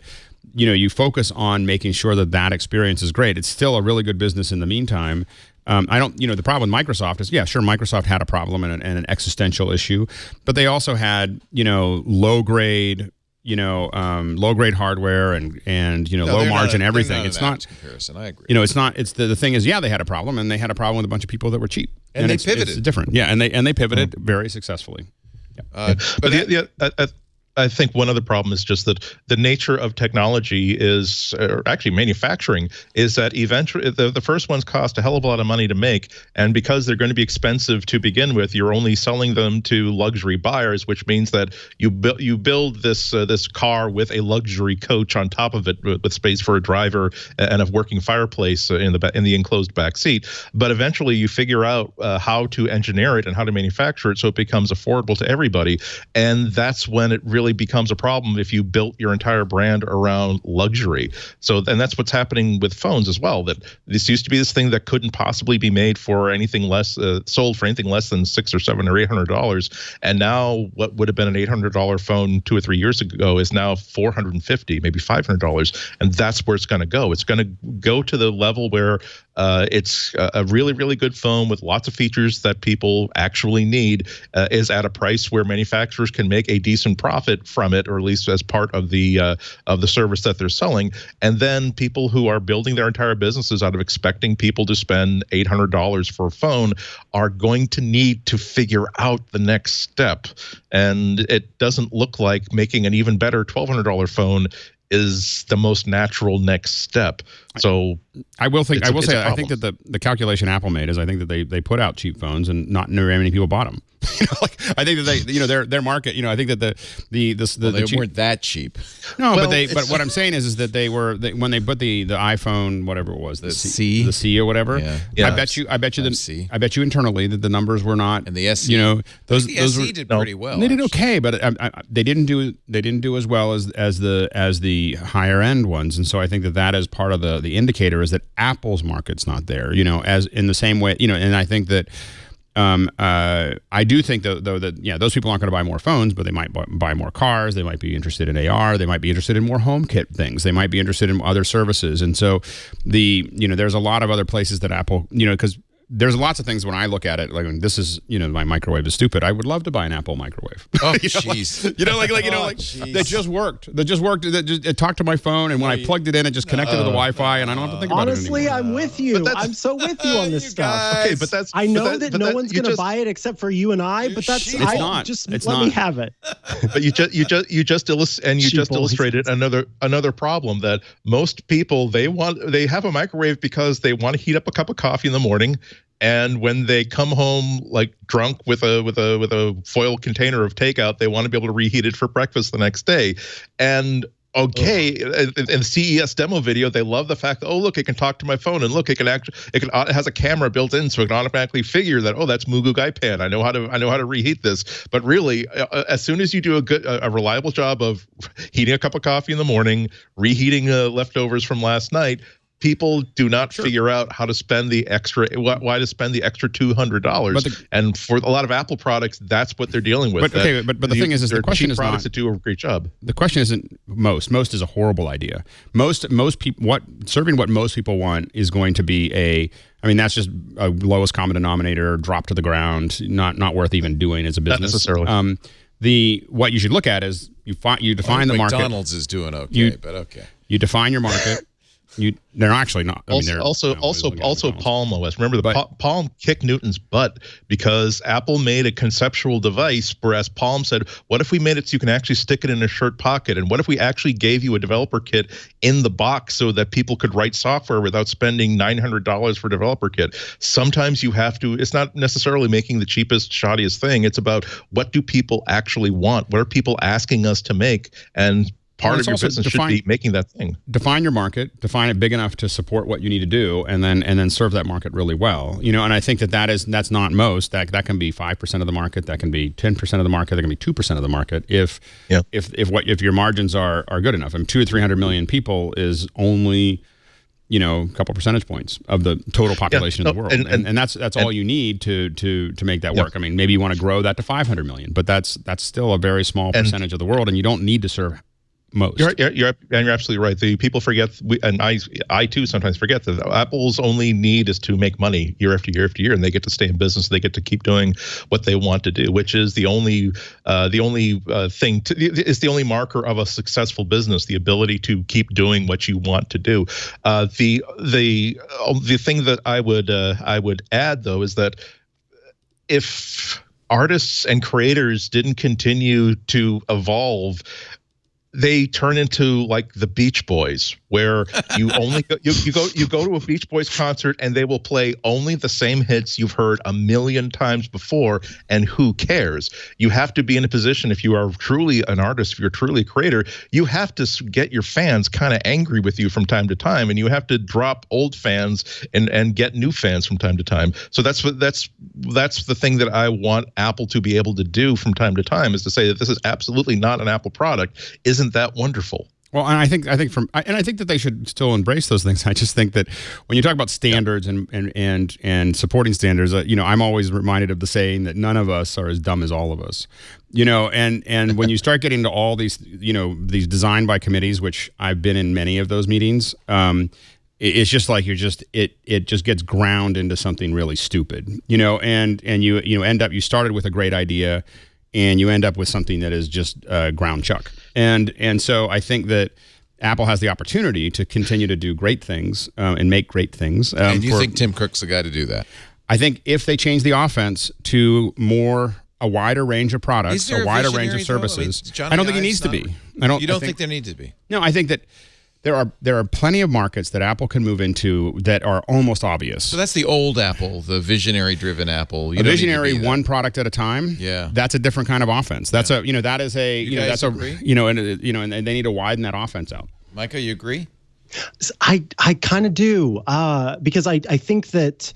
you focus on making sure that experience is great. It's still a really good business in the meantime. The problem with Microsoft is, yeah, sure, Microsoft had a problem and an existential issue, but they also had, low grade hardware and low margin everything. It's not comparison. I agree. It's not. It's the thing is, yeah, they had a problem, and they had a problem with a bunch of people that were cheap, and they pivoted. It's different, yeah, and they pivoted very successfully. Yeah. I think one other problem is just that the nature of technology is, or actually manufacturing, is that eventually the first ones cost a hell of a lot of money to make, and because they're going to be expensive to begin with, you're only selling them to luxury buyers, which means that you build this car with a luxury coach on top of it, with space for a driver and a working fireplace in the enclosed back seat. But eventually, you figure out how to engineer it and how to manufacture it so it becomes affordable to everybody, and that's when it really really becomes a problem if you built your entire brand around luxury. So, and that's what's happening with phones as well. That this used to be this thing that couldn't possibly be made for anything less, sold for anything less than $600 or $700 or $800, and now what would have been an $800 phone 2 or 3 years ago is now $450, maybe $500, and that's where it's going to go. It's going to go to the level where it's a really, really good phone with lots of features that people actually need, is at a price where manufacturers can make a decent profit from it, or at least as part of the service that they're selling. And then people who are building their entire businesses out of expecting people to spend $800 for a phone are going to need to figure out the next step. And it doesn't look like making an even better $1,200 phone is the most natural next step. So I think I think that the calculation Apple made is I think that they put out cheap phones and not very many people bought them. I think that their market. I think that they weren't that cheap. No, well, but what I'm saying is that when they put the iPhone, whatever it was, the C or whatever. Yeah. I bet you internally that the numbers were not. And the SE. Those SE did pretty well. They did okay, but they didn't do as well as the higher end ones. And so I think that is part of the indicator is that Apple's market's not there. As in the same way. And I think that. I do think though that those people aren't going to buy more phones, but they might buy more cars. They might be interested in AR. They might be interested in more HomeKit things. They might be interested in other services. And so there's a lot of other places that Apple, because there's lots of things when I look at it, like this is, my microwave is stupid. I would love to buy an Apple microwave. Oh, jeez. That just worked. It talked to my phone, and when I plugged it in, it just connected to the Wi-Fi, and I don't have to think about it anymore. Honestly, I'm with you. I'm so with you on this stuff. Okay, but I know that no one's going to buy it except for you and I, but let me have it. But you just illustrated another problem that most people they have a microwave because they want to heat up a cup of coffee in the morning. And when they come home like drunk with a foil container of takeout, they want to be able to reheat it for breakfast the next day. And in the CES demo video, they love the fact that, look, it can talk to my phone, and look, it has a camera built in, so it can automatically figure that, that's Mugu Gaipan. I know how to reheat this. But really, as soon as you do a reliable job of heating a cup of coffee in the morning, reheating leftovers from last night, people do not figure out how to spend the extra, why to spend the extra $200. And for a lot of Apple products, that's what they're dealing with. But the thing is the question is products that do a great job. The question isn't most. Most is a horrible idea. Most people, serving what most people want is going to be that's just a lowest common denominator, drop to the ground, not worth even doing as a business. Not necessarily. What you should look at is you define the market. McDonald's is doing okay, but okay. You define your market. They're actually not. Also Palm OS. Remember, Palm kicked Newton's butt because Apple made a conceptual device, whereas Palm said, "What if we made it so you can actually stick it in a shirt pocket? And what if we actually gave you a developer kit in the box so that people could write software without spending $900 for a developer kit?" Sometimes you have to. It's not necessarily making the cheapest, shoddiest thing. It's about what do people actually want? What are people asking us to make? And part of your business should be making that thing. Define your market, define it big enough to support what you need to do, and then serve that market really well. And I think that's not most. That can be 5% of the market, that can be 10% of the market, that can be 2% of the market. If your margins are good enough. 200 or 300 million people is only a couple percentage points of the total population of the world, and that's all you need to make that work. Maybe you want to grow that to 500 million, but that's still a very small percentage of the world, and you don't need to serve most. You're absolutely right. The people forget, and I too sometimes forget that Apple's only need is to make money year after year after year, and they get to stay in business. They get to keep doing what they want to do, which is the only thing. It's the only marker of a successful business: the ability to keep doing what you want to do. The thing that I would add though is that if artists and creators didn't continue to evolve, they turn into like the Beach Boys, where you only you go to a Beach Boys concert and they will play only the same hits you've heard a million times before, and who cares? You have to be in a position, if you are truly an artist, if you're truly a creator, you have to get your fans kind of angry with you from time to time, and you have to drop old fans and get new fans from time to time. So that's the thing that I want Apple to be able to do from time to time, is to say that this is absolutely not an Apple product. Isn't that wonderful? Well, and I think that they should still embrace those things. I just think that when you talk about standards and supporting standards, I'm always reminded of the saying that none of us are as dumb as all of us. And when you start getting to all these, these designed by committees, which I've been in many of those meetings, it's just like it just gets ground into something really stupid, and you started with a great idea, and you end up with something that is just ground chuck. And so I think that Apple has the opportunity to continue to do great things and make great things. And you think Tim Cook's the guy to do that? I think if they change the offense to a wider range of products, a wider range of services, I don't think it needs to be. You don't think there needs to be? No, I think that there are plenty of markets that Apple can move into that are almost obvious. So that's the old Apple, the visionary-driven Apple. A visionary, one product at a time. Yeah, that's a different kind of offense. That's and they need to widen that offense out. Mikah, you agree? I kind of do, because I think that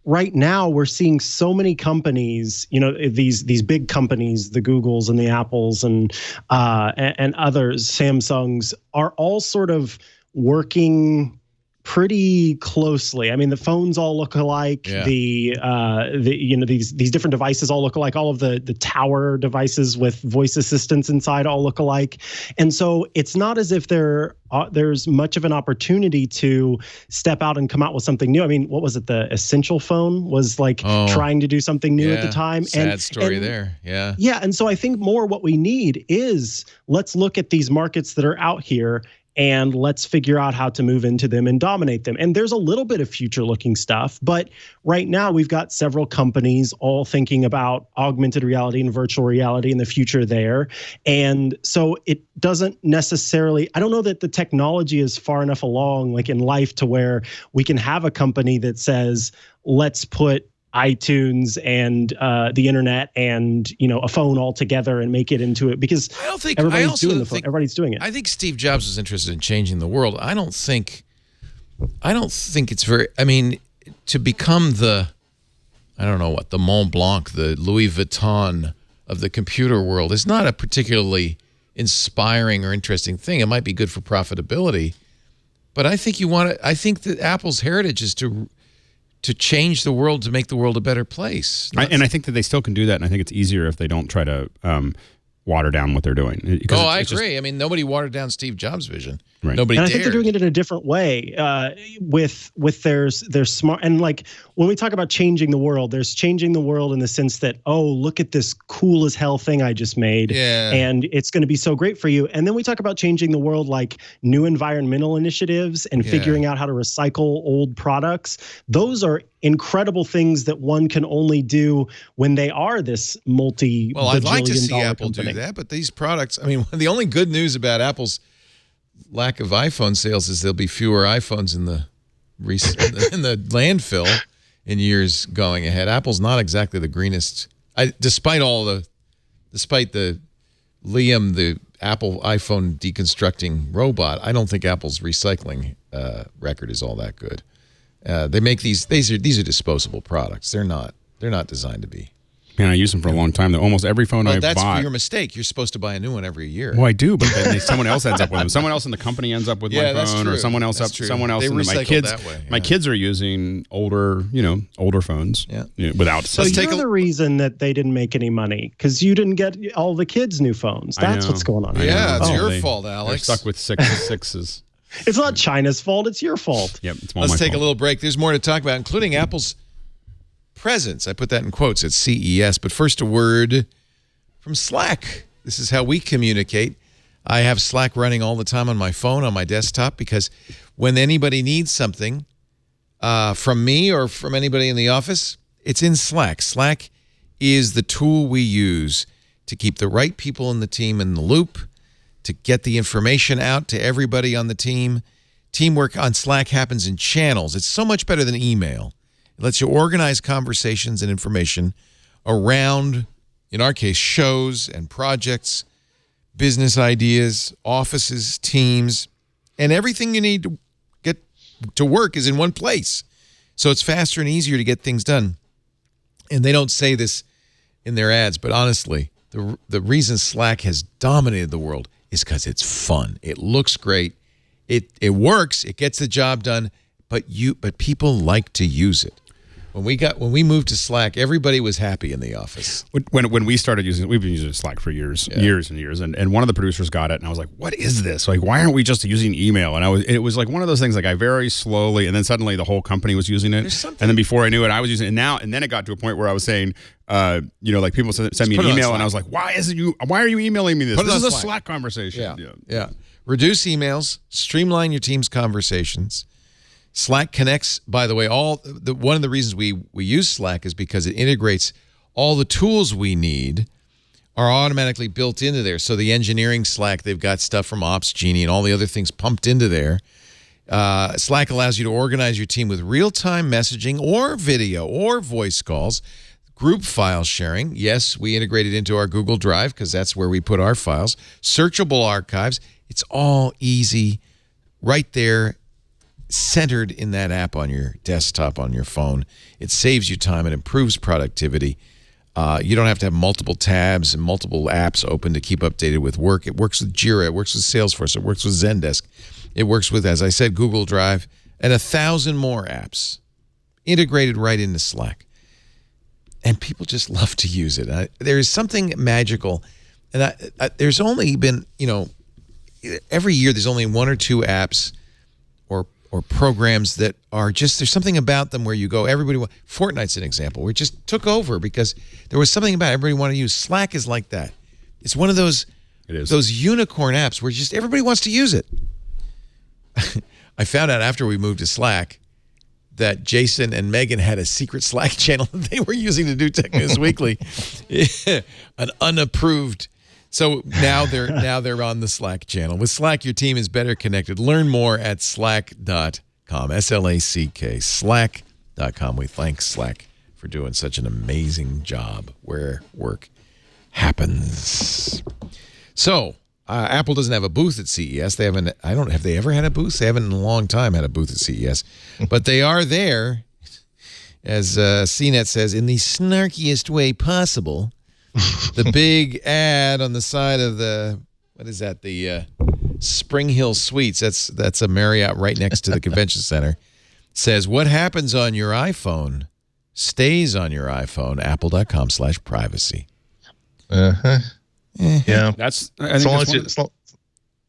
right now we're seeing so many companies, these big companies, the Googles and the Apples and others, Samsungs, are all sort of working pretty closely. I mean, the phones all look alike. Yeah. These different devices all look alike. All of the tower devices with voice assistants inside all look alike. And so it's not as if there's much of an opportunity to step out and come out with something new. I mean, what was it? The Essential phone was trying to do something new at the time. Sad story there. Yeah. Yeah. And so I think more what we need is, let's look at these markets that are out here and let's figure out how to move into them and dominate them. And there's a little bit of future-looking stuff, but right now we've got several companies all thinking about augmented reality and virtual reality in the future there. And so it doesn't necessarily, I don't know that the technology is far enough along, like in life, to where we can have a company that says, let's put iTunes and the internet and a phone all together and make it into it, because everybody's doing the phone. Everybody's doing it. I think Steve Jobs was interested in changing the world. I don't think it's very. I mean, to become the Mont Blanc, the Louis Vuitton of the computer world is not a particularly inspiring or interesting thing. It might be good for profitability, but I think I think that Apple's heritage is to change the world, to make the world a better place. And I think that they still can do that, and I think it's easier if they don't try to water down what they're doing. I agree. I mean, nobody watered down Steve Jobs' vision. Right. Nobody and dared. I think they're doing it in a different way with their smart. And like when we talk about changing the world, there's changing the world in the sense that, oh, look at this cool as hell thing I just made. Yeah. And it's going to be so great for you. And then we talk about changing the world, like new environmental initiatives and figuring out how to recycle old products. Those are incredible things that one can only do when they are this Well, I'd like to see Apple company. do that, but these products, I mean, the only good news about Apple's lack of iPhone sales is there'll be fewer iPhones in the landfill in years going ahead. Apple's not exactly the greenest. Despite the Liam, the Apple iPhone deconstructing robot, I don't think Apple's recycling record is all that good. They make these are disposable products. They're not designed to be. Man, I use them for a long time. Almost every phone I that's bought. Your mistake. You're supposed to buy a new one every year. Well, I do, but then someone else ends up with them. Someone else in the company ends up with my that's phone, true. or someone else. That's true. Someone else. They My kids. that way, My kids are using older phones. Yeah. Without. So you're the reason that they didn't make any money, because you didn't get all the kids new phones. That's what's going on. Yeah, it's your fault, Alex. They're stuck with sixes. It's not China's fault. It's your fault. Yep. It's all Let's my take fault. a little break. There's more to talk about, including Apple's presence. I put that in quotes at CES. But first, a word from Slack. This is how we communicate. I have Slack running all the time on my phone, on my desktop, because when anybody needs something from me or from anybody in the office, it's in Slack. Slack is the tool we use to keep the right people in the team in the loop, to get the information out to everybody on the team, Teamwork on Slack happens in channels. It's so much better than email. It lets you organize conversations and information around, in our case, shows and projects, business ideas, offices, teams, and everything you need to get to work is in one place. So it's faster and easier to get things done. And they don't say this in their ads, but honestly, the reason Slack has dominated the world is because it's fun. It looks great. It works. It gets the job done. But people like to use it. When we moved to Slack, everybody was happy in the office. When we started using it, we've been using Slack for years and years. And one of the producers got it, and I was like, "What is this? Like, why aren't we just using email?" And it was like one of those things. Like I very slowly, and then suddenly the whole company was using it. And then before I knew it, I was using it. And then it got to a point where I was saying, like people send me an email, and I was like, "Why are you emailing me this? This is a Slack conversation." Yeah. Reduce emails, streamline your team's conversations. Slack connects, by the way, one of the reasons we use Slack is because it integrates all the tools we need are automatically built into there. So the engineering Slack, they've got stuff from Ops Genie and all the other things pumped into there. Slack allows you to organize your team with real-time messaging or video or voice calls, group file sharing. Yes, we integrate it into our Google Drive because that's where we put our files. Searchable archives. It's all easy right there, centered in that app on your desktop, on your phone. It saves you time and improves productivity. You don't have to have multiple tabs and multiple apps open to keep updated with work. It works with Jira. It works with Salesforce. It works with Zendesk. It works with, as I said, Google Drive and 1,000 more apps integrated right into Slack. And people just love to use it. There is something magical. And there's only been, every year there's only 1 or 2 apps or programs that are just, there's something about them where you go, Fortnite's an example, where it just took over because there was something about it everybody wanted to use. Slack is like that. It's one of those unicorn apps where just everybody wants to use it. I found out after we moved to Slack that Jason and Megan had a secret Slack channel that they were using to do Tech News Weekly. An unapproved. So now they're on the Slack channel. With Slack, your team is better connected. Learn more at slack.com. S-L-A-C-K. Slack.com. We thank Slack for doing such an amazing job where work happens. So, Apple doesn't have a booth at CES. Have they ever had a booth? They haven't in a long time had a booth at CES. But they are there, as CNET says, in the snarkiest way possible. The big ad on the side of the, what is that? The Spring Hill Suites. That's a Marriott right next to the convention center. Says, what happens on your iPhone stays on your iPhone. Apple.com/privacy. Uh-huh. Yeah.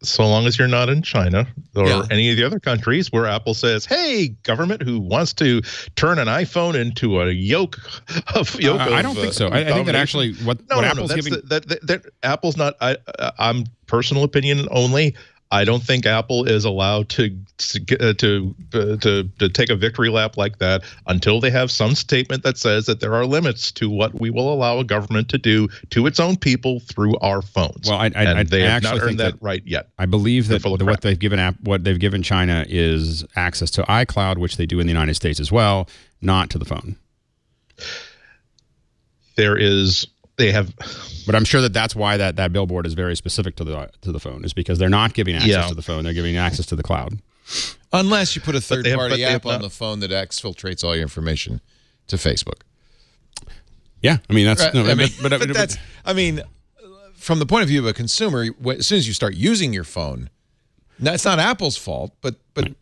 So long as you're not in China or any of the other countries where Apple says, "Hey, government who wants to turn an iPhone into a yoke of." I don't think so. I think that actually what Apple's giving Apple's not. I'm personal opinion only. I don't think Apple is allowed to take a victory lap like that until they have some statement that says that there are limits to what we will allow a government to do to its own people through our phones. Well, they have not earned that right yet. I believe that what they've given China is access to iCloud, which they do in the United States as well, not to the phone. They have, but I'm sure that's why that billboard is very specific to the phone, is because they're not giving access to the phone; they're giving access to the cloud. Unless you put a third-party app on the phone that exfiltrates all your information to Facebook. Yeah, I mean that's. Right. I mean, from the point of view of a consumer, as soon as you start using your phone, now it's not Apple's fault, but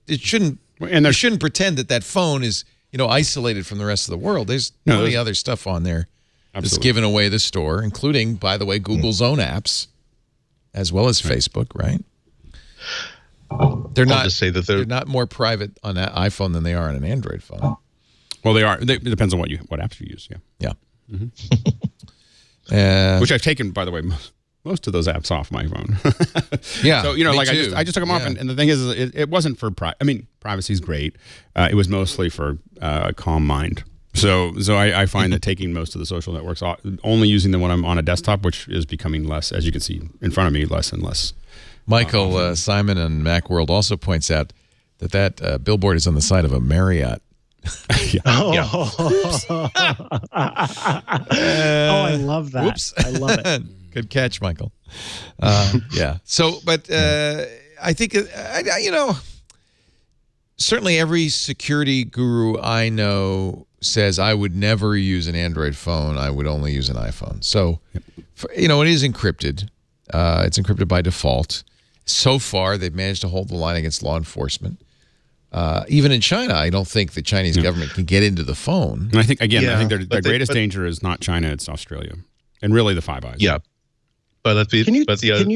it shouldn't. And you shouldn't pretend that phone is isolated from the rest of the world. There's plenty other stuff on there. Absolutely. It's given away the store, including, by the way, Google's own apps, as well as Facebook, right? They're not more private on an iPhone than they are on an Android phone. Well, they are. It depends on what apps you use. Yeah. Mm-hmm. Which I've taken, by the way, most of those apps off my phone. Yeah. So I just took them off, and the thing is, it wasn't for privacy's great. It was mostly for calm mind. So I find that taking most of the social networks off, only using them when I'm on a desktop, which is becoming less, as you can see in front of me, less and less. Michael Simon and Macworld also points out that billboard is on the side of a Marriott. Oh, I love that. Whoops. I love it. Good catch, Michael. Yeah. So, but I think, certainly every security guru I know says I would never use an Android phone. I would only use an iPhone. So, it is encrypted. It's encrypted by default. So far, they've managed to hold the line against law enforcement. Even in China, I don't think the Chinese government can get into the phone. And I think, again, their greatest danger is not China, it's Australia. And really the Five Eyes. Yeah. But can you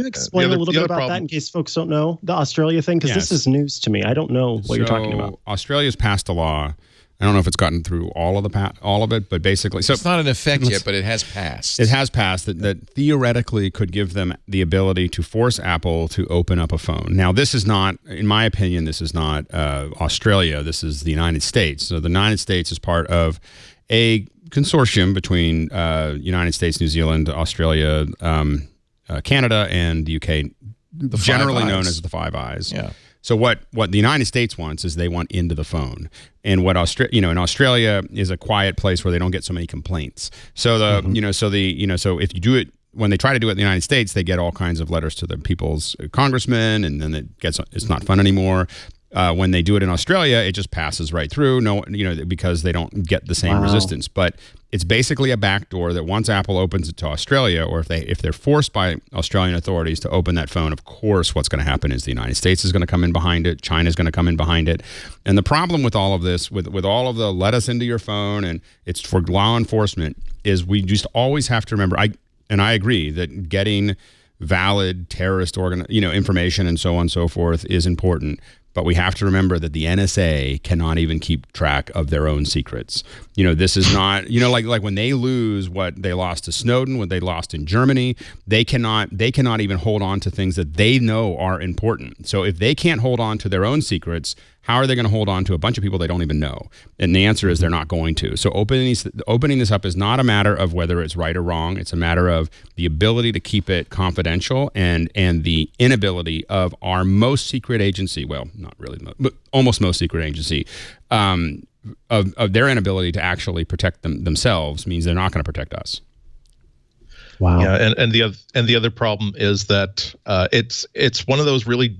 explain a little bit about that in case folks don't know the Australia thing? Because this is news to me. I don't know what you're talking about. Australia's passed a law. I don't know if it's gotten through all of it, but basically, so it's not in effect yet, but it has passed. It has passed that theoretically could give them the ability to force Apple to open up a phone. Now, this is not, in my opinion, this is not Australia. This is the United States. So the United States is part of a consortium between United States, New Zealand, Australia, Canada, and the UK, generally known as the Five Eyes. Yeah. So what the United States wants is they want into the phone, and what in Australia is a quiet place where they don't get so many complaints. So so if you do it when they try to do it in the United States, they get all kinds of letters to the people's congressmen, and then it's not fun anymore. When they do it in Australia, it just passes right through. Because they don't get the same resistance. But it's basically a backdoor that once Apple opens it to Australia, or if they're forced by Australian authorities to open that phone, of course, what's going to happen is the United States is going to come in behind it. China's going to come in behind it. And the problem with all of this, with all of the let us into your phone, and it's for law enforcement, is we just always have to remember. I agree that getting valid terrorist information and so on and so forth is important. But we have to remember that the NSA cannot even keep track of their own secrets. This is not, like when they lose what they lost to Snowden, what they lost in Germany, they cannot even hold on to things that they know are important. So if they can't hold on to their own secrets, how are they going to hold on to a bunch of people they don't even know? And the answer is they're not going to. So opening this up is not a matter of whether it's right or wrong. It's a matter of the ability to keep it confidential and the inability of our most secret agency, well, not really, but almost most secret agency, of their inability to actually protect themselves means they're not going to protect us. Wow. Yeah, and the other problem is that it's one of those really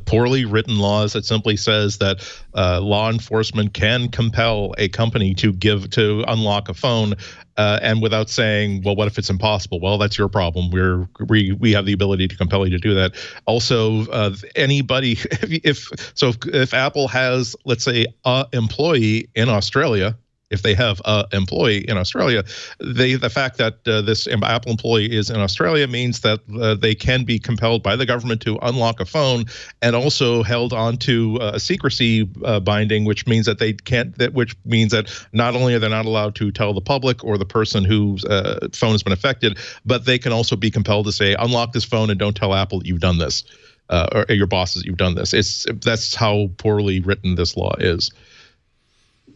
poorly written laws that simply says that law enforcement can compel a company to unlock a phone, and without saying, well, what if it's impossible? Well, that's your problem. We have the ability to compel you to do that. Also, anybody, if Apple has, let's say, an employee in Australia. If they have an employee in Australia, the fact that this Apple employee is in Australia means that they can be compelled by the government to unlock a phone, and also held onto a secrecy binding, which means that they can't. Which means that not only are they not allowed to tell the public or the person whose phone has been affected, but they can also be compelled to say, unlock this phone and don't tell Apple that you've done this, or your bosses that you've done this. That's how poorly written this law is.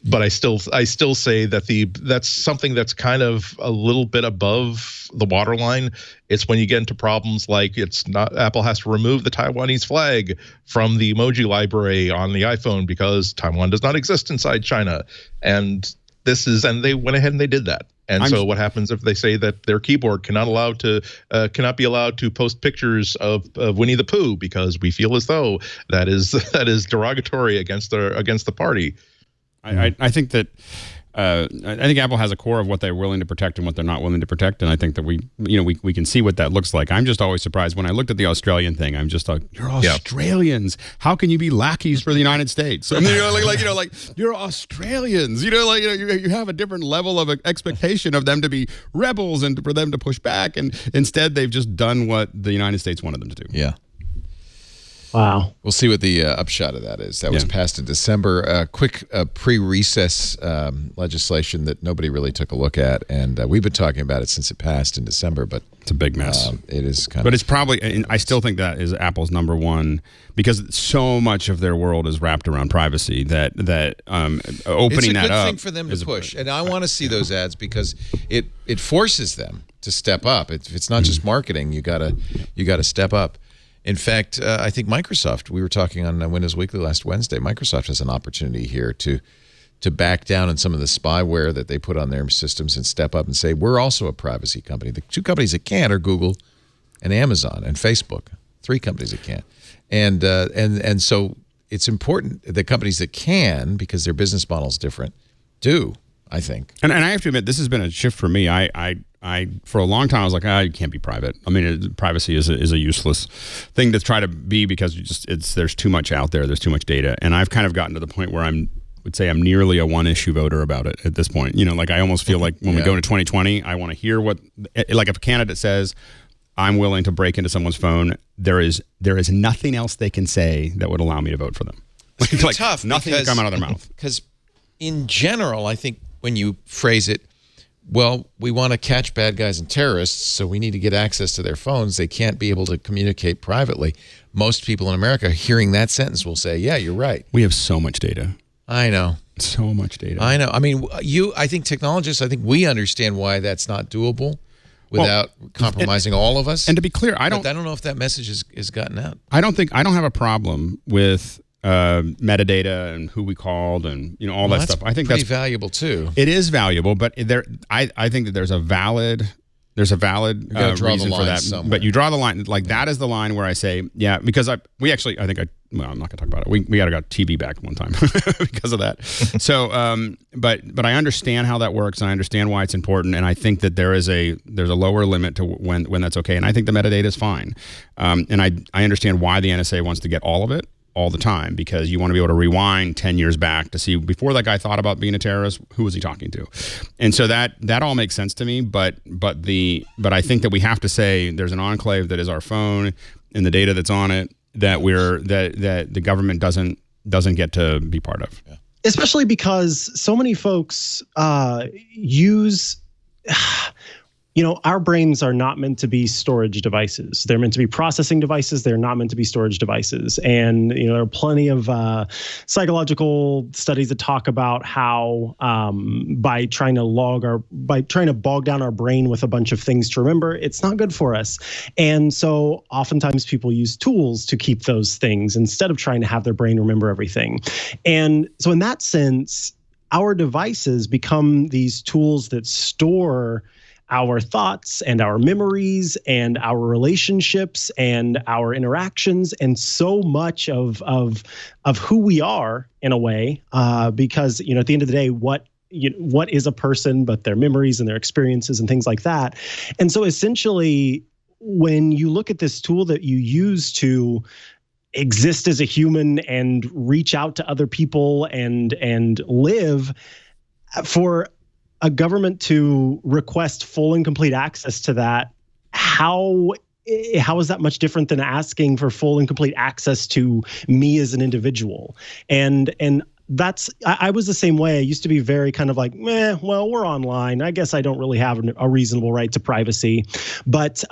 But I still say that that's something that's kind of a little bit above the waterline. It's when you get into problems like Apple has to remove the Taiwanese flag from the emoji library on the iPhone because Taiwan does not exist inside China. And they went ahead and they did that. And so what happens if they say that their keyboard cannot be allowed to post pictures of Winnie the Pooh because we feel as though that is derogatory against the party. I think that I think Apple has a core of what they're willing to protect and what they're not willing to protect, and I think that we can see what that looks like. I'm just always surprised when I looked at the Australian thing. I'm just like, you're Australians. How can you be lackeys for the United States? I mean, you're Australians. You have a different level of expectation of them to be rebels and for them to push back, and instead they've just done what the United States wanted them to do. Yeah. Wow. We'll see what the upshot of that is. That was passed in December. Quick pre-recess legislation that nobody really took a look at, and we've been talking about it since it passed in December, but it's a big mess. It is kind of... But it's probably, and I still think that is Apple's number one, because so much of their world is wrapped around privacy that opening that up... It's a good thing for them to push, and I want to see those ads because it forces them to step up. It's not just marketing. You gotta step up. In fact, I think Microsoft, we were talking on Windows Weekly last Wednesday, Microsoft has an opportunity here to back down on some of the spyware that they put on their systems and step up and say, we're also a privacy company. The two companies that can't are Google and Amazon and Facebook. 3 companies that can't. And so it's important that companies that can, because their business model is different, do, I think. And I have to admit, this has been a shift for me. I for a long time I was like, you can't be private. I mean, privacy is a useless thing to try to be because there's too much out there. There's too much data, and I've kind of gotten to the point where I'm nearly a one-issue voter about it at this point. You know, like I almost feel like when we go into 2020, I want to hear what, like if a candidate says, I'm willing to break into someone's phone, there is nothing else they can say that would allow me to vote for them. Like tough. Nothing to come out of their mouth. Because in general, I think when you phrase it, well, we want to catch bad guys and terrorists, so we need to get access to their phones. They can't be able to communicate privately. Most people in America hearing that sentence will say, yeah, you're right. We have so much data. I know. So much data. I know. I mean, I think technologists, I think we understand why that's not doable without compromising all of us. And to be clear, I don't know if that message has gotten out. I don't have a problem with metadata and who we called and all that stuff. I think that's valuable too. It is valuable, but I think that there's a valid reason for that. Somewhere. But you draw the line, like that is the line where I say, yeah, because I'm not going to talk about it. We got TV back one time because of that. So, but I understand how that works, and I understand why it's important, and I think that there's a lower limit to when that's okay, and I think the metadata is fine, and I understand why the NSA wants to get all of it all the time, because you want to be able to rewind 10 years back to see before that guy thought about being a terrorist, who was he talking to? And so that all makes sense to me, but I think that we have to say there's an enclave that is our phone and the data that's on it that the government doesn't get to be part of. Yeah. Especially because so many folks use our brains are not meant to be storage devices. They're meant to be processing devices. They're not meant to be storage devices. And, there are plenty of psychological studies that talk about how by trying to bog down our brain with a bunch of things to remember, it's not good for us. And so oftentimes people use tools to keep those things instead of trying to have their brain remember everything. And so in that sense, our devices become these tools that store our thoughts and our memories and our relationships and our interactions and so much of who we are in a way, because at the end of the day, what is a person but their memories and their experiences and things like that. And so essentially, when you look at this tool that you use to exist as a human and reach out to other people and live, for a government to request full and complete access to that, how is that much different than asking for full and complete access to me as an individual? And that's, I was the same way. I used to be very kind of like, well, we're online. I guess I don't really have a reasonable right to privacy. But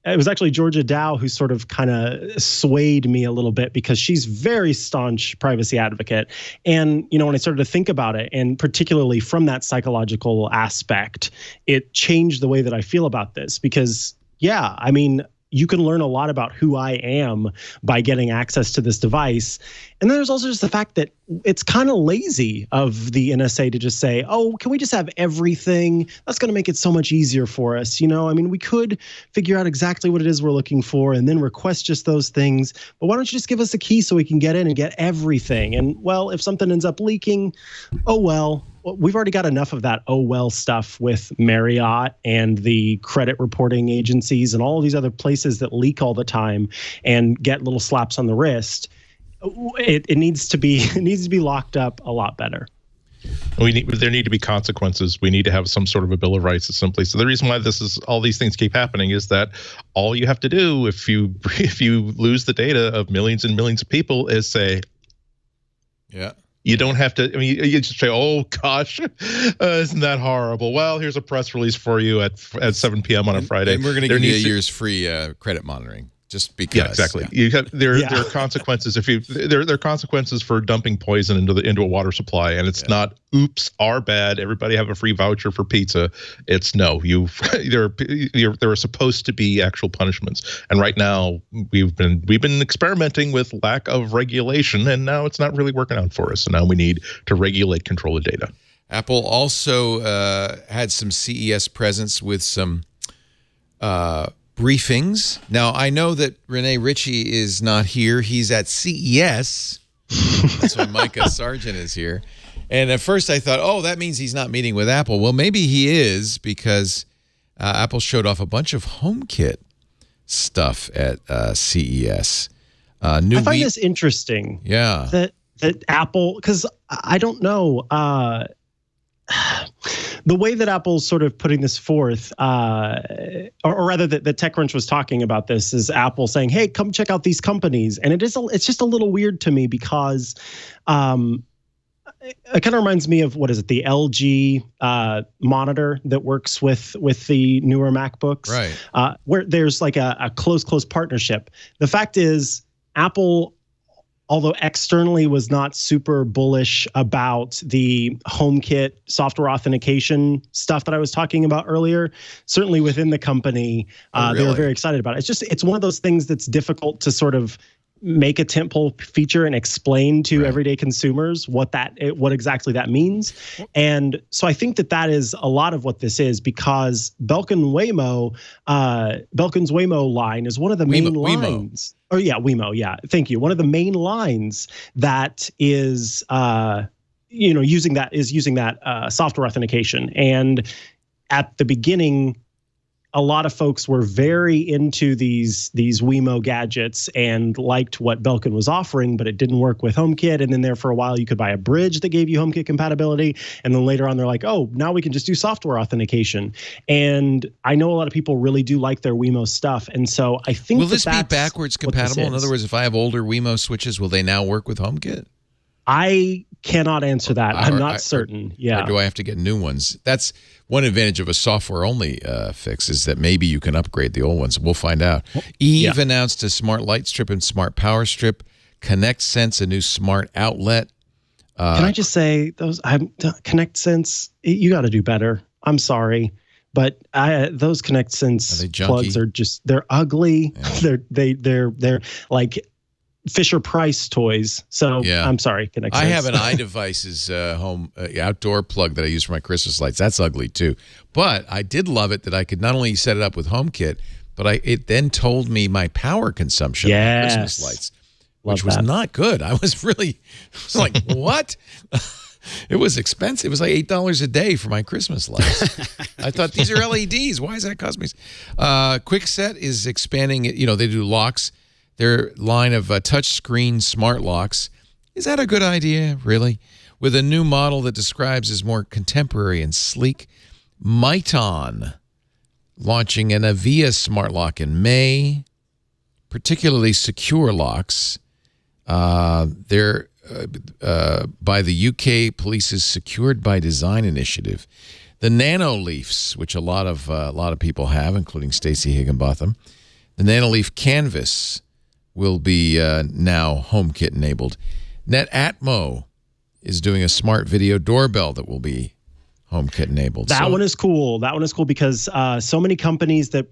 it was actually Georgia Dow who sort of kind of swayed me a little bit, because she's very staunch privacy advocate. And, when I started to think about it, and particularly from that psychological aspect, it changed the way that I feel about this. Because, you can learn a lot about who I am by getting access to this device. And then there's also just the fact that it's kind of lazy of the NSA to just say, oh, can we just have everything? That's going to make it so much easier for us. We could figure out exactly what it is we're looking for and then request just those things. But why don't you just give us a key so we can get in and get everything? And, well, if something ends up leaking, oh, well. We've already got enough of that stuff with Marriott and the credit reporting agencies and all of these other places that leak all the time and get little slaps on the wrist. It needs to be locked up a lot better. There need to be consequences. We need to have some sort of a Bill of Rights, simply. So the reason why all these things keep happening is that all you have to do if you lose the data of millions and millions of people is say, yeah. You don't have to. You just say, "Oh gosh, isn't that horrible?" Well, here's a press release for you at 7 p.m. on a Friday. And we're going to give you a year's free credit monitoring. just because. Yeah, exactly. You have there are consequences if you there are consequences for dumping poison into a water supply, and it's not oops, our bad. Everybody have a free voucher for pizza. It's no, there are supposed to be actual punishments, and right now we've been experimenting with lack of regulation, and now it's not really working out for us. So now we need to regulate control of data. Apple also had some CES presence with some briefings. Now, I know that Rene Ritchie is not here. He's at CES. That's why Mikah Sargent is here. And at first I thought, oh, that means he's not meeting with Apple. Well, maybe he is, because Apple showed off a bunch of HomeKit stuff at CES. I find this interesting. Yeah. That Apple, because I don't know, the way that Apple's sort of putting this forth, or rather that TechCrunch was talking about this, is Apple saying, hey, come check out these companies. And it's just a little weird to me, because it kind of reminds me of, what is it, the LG monitor that works with the newer MacBooks, right? Where there's like a close partnership. The fact is, Apple, although externally was not super bullish about the HomeKit software authentication stuff that I was talking about earlier, certainly within the company, they were very excited about it. It's one of those things that's difficult to sort of make a tentpole feature and explain to everyday consumers what exactly that means. And so I think that is a lot of what this is, because Belkin's Waymo line is one of the main lines. Oh yeah, Waymo. Yeah, thank you. One of the main lines that is, using that software authentication. And at the beginning, a lot of folks were very into these Waymo gadgets and liked what Belkin was offering, but it didn't work with HomeKit. And then there for a while, you could buy a Brydge that gave you HomeKit compatibility. And then later on, they're like, oh, now we can just do software authentication. And I know a lot of people really do like their Waymo stuff. And so I think will this be backwards compatible? In other words, if I have older Waymo switches, will they now work with HomeKit? I cannot answer that. I'm not certain. Or do I have to get new ones? That's one advantage of a software-only fix, is that maybe you can upgrade the old ones. We'll find out. Eve announced a smart light strip and smart power strip. ConnectSense, a new smart outlet. Can I just say, those ConnectSense, you got to do better. I'm sorry. But those ConnectSense plugs are they're ugly. Yeah. They're like Fisher Price toys. So I'm sorry. I have an iDevices home outdoor plug that I use for my Christmas lights. That's ugly too. But I did love it that I could not only set it up with HomeKit, but it then told me my power consumption of my Christmas lights, which was not good. I was like, what? It was expensive. It was like $8 a day for my Christmas lights. I thought, these are LEDs. Why is that cost me? Kwikset is expanding it. They do locks. Their line of touchscreen smart locks. Is that a good idea, really? With a new model that describes as more contemporary and sleek. Miton launching an Avia smart lock in May. Particularly secure locks. They're by the UK Police's Secured by Design initiative. The Nanoleafs, which a lot of people have, including Stacey Higginbotham. The Nanoleaf Canvas will be now HomeKit enabled. NetAtmo is doing a smart video doorbell that will be HomeKit enabled. That one is cool. That one is cool because so many companies that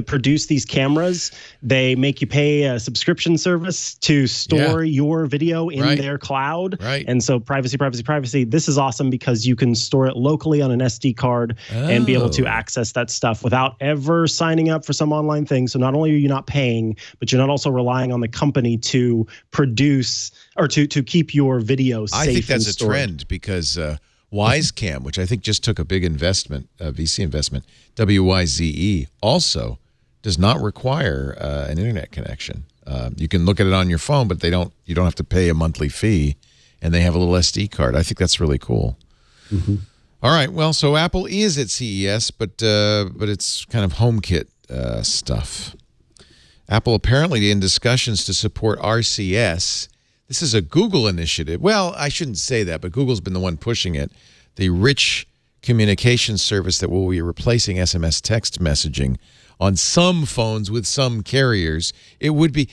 produce these cameras, they make you pay a subscription service to store your video in their cloud. Right. And so privacy. This is awesome because you can store it locally on an SD card and be able to access that stuff without ever signing up for some online thing. So not only are you not paying, but you're not also relying on the company to produce or to keep your video safe. I think that's a trend because Wisecam, which I think just took a big investment, VC investment, WYZE, also does not require an internet connection. You can look at it on your phone, but you don't have to pay a monthly fee, and they have a little SD card. I think that's really cool. Mm-hmm. All right, well, so Apple is at CES, but it's kind of HomeKit stuff. Apple apparently in discussions to support RCS. This is a Google initiative. Well, I shouldn't say that, but Google's been the one pushing it. The rich communication service that will be replacing SMS text messaging on some phones with some carriers. It would be,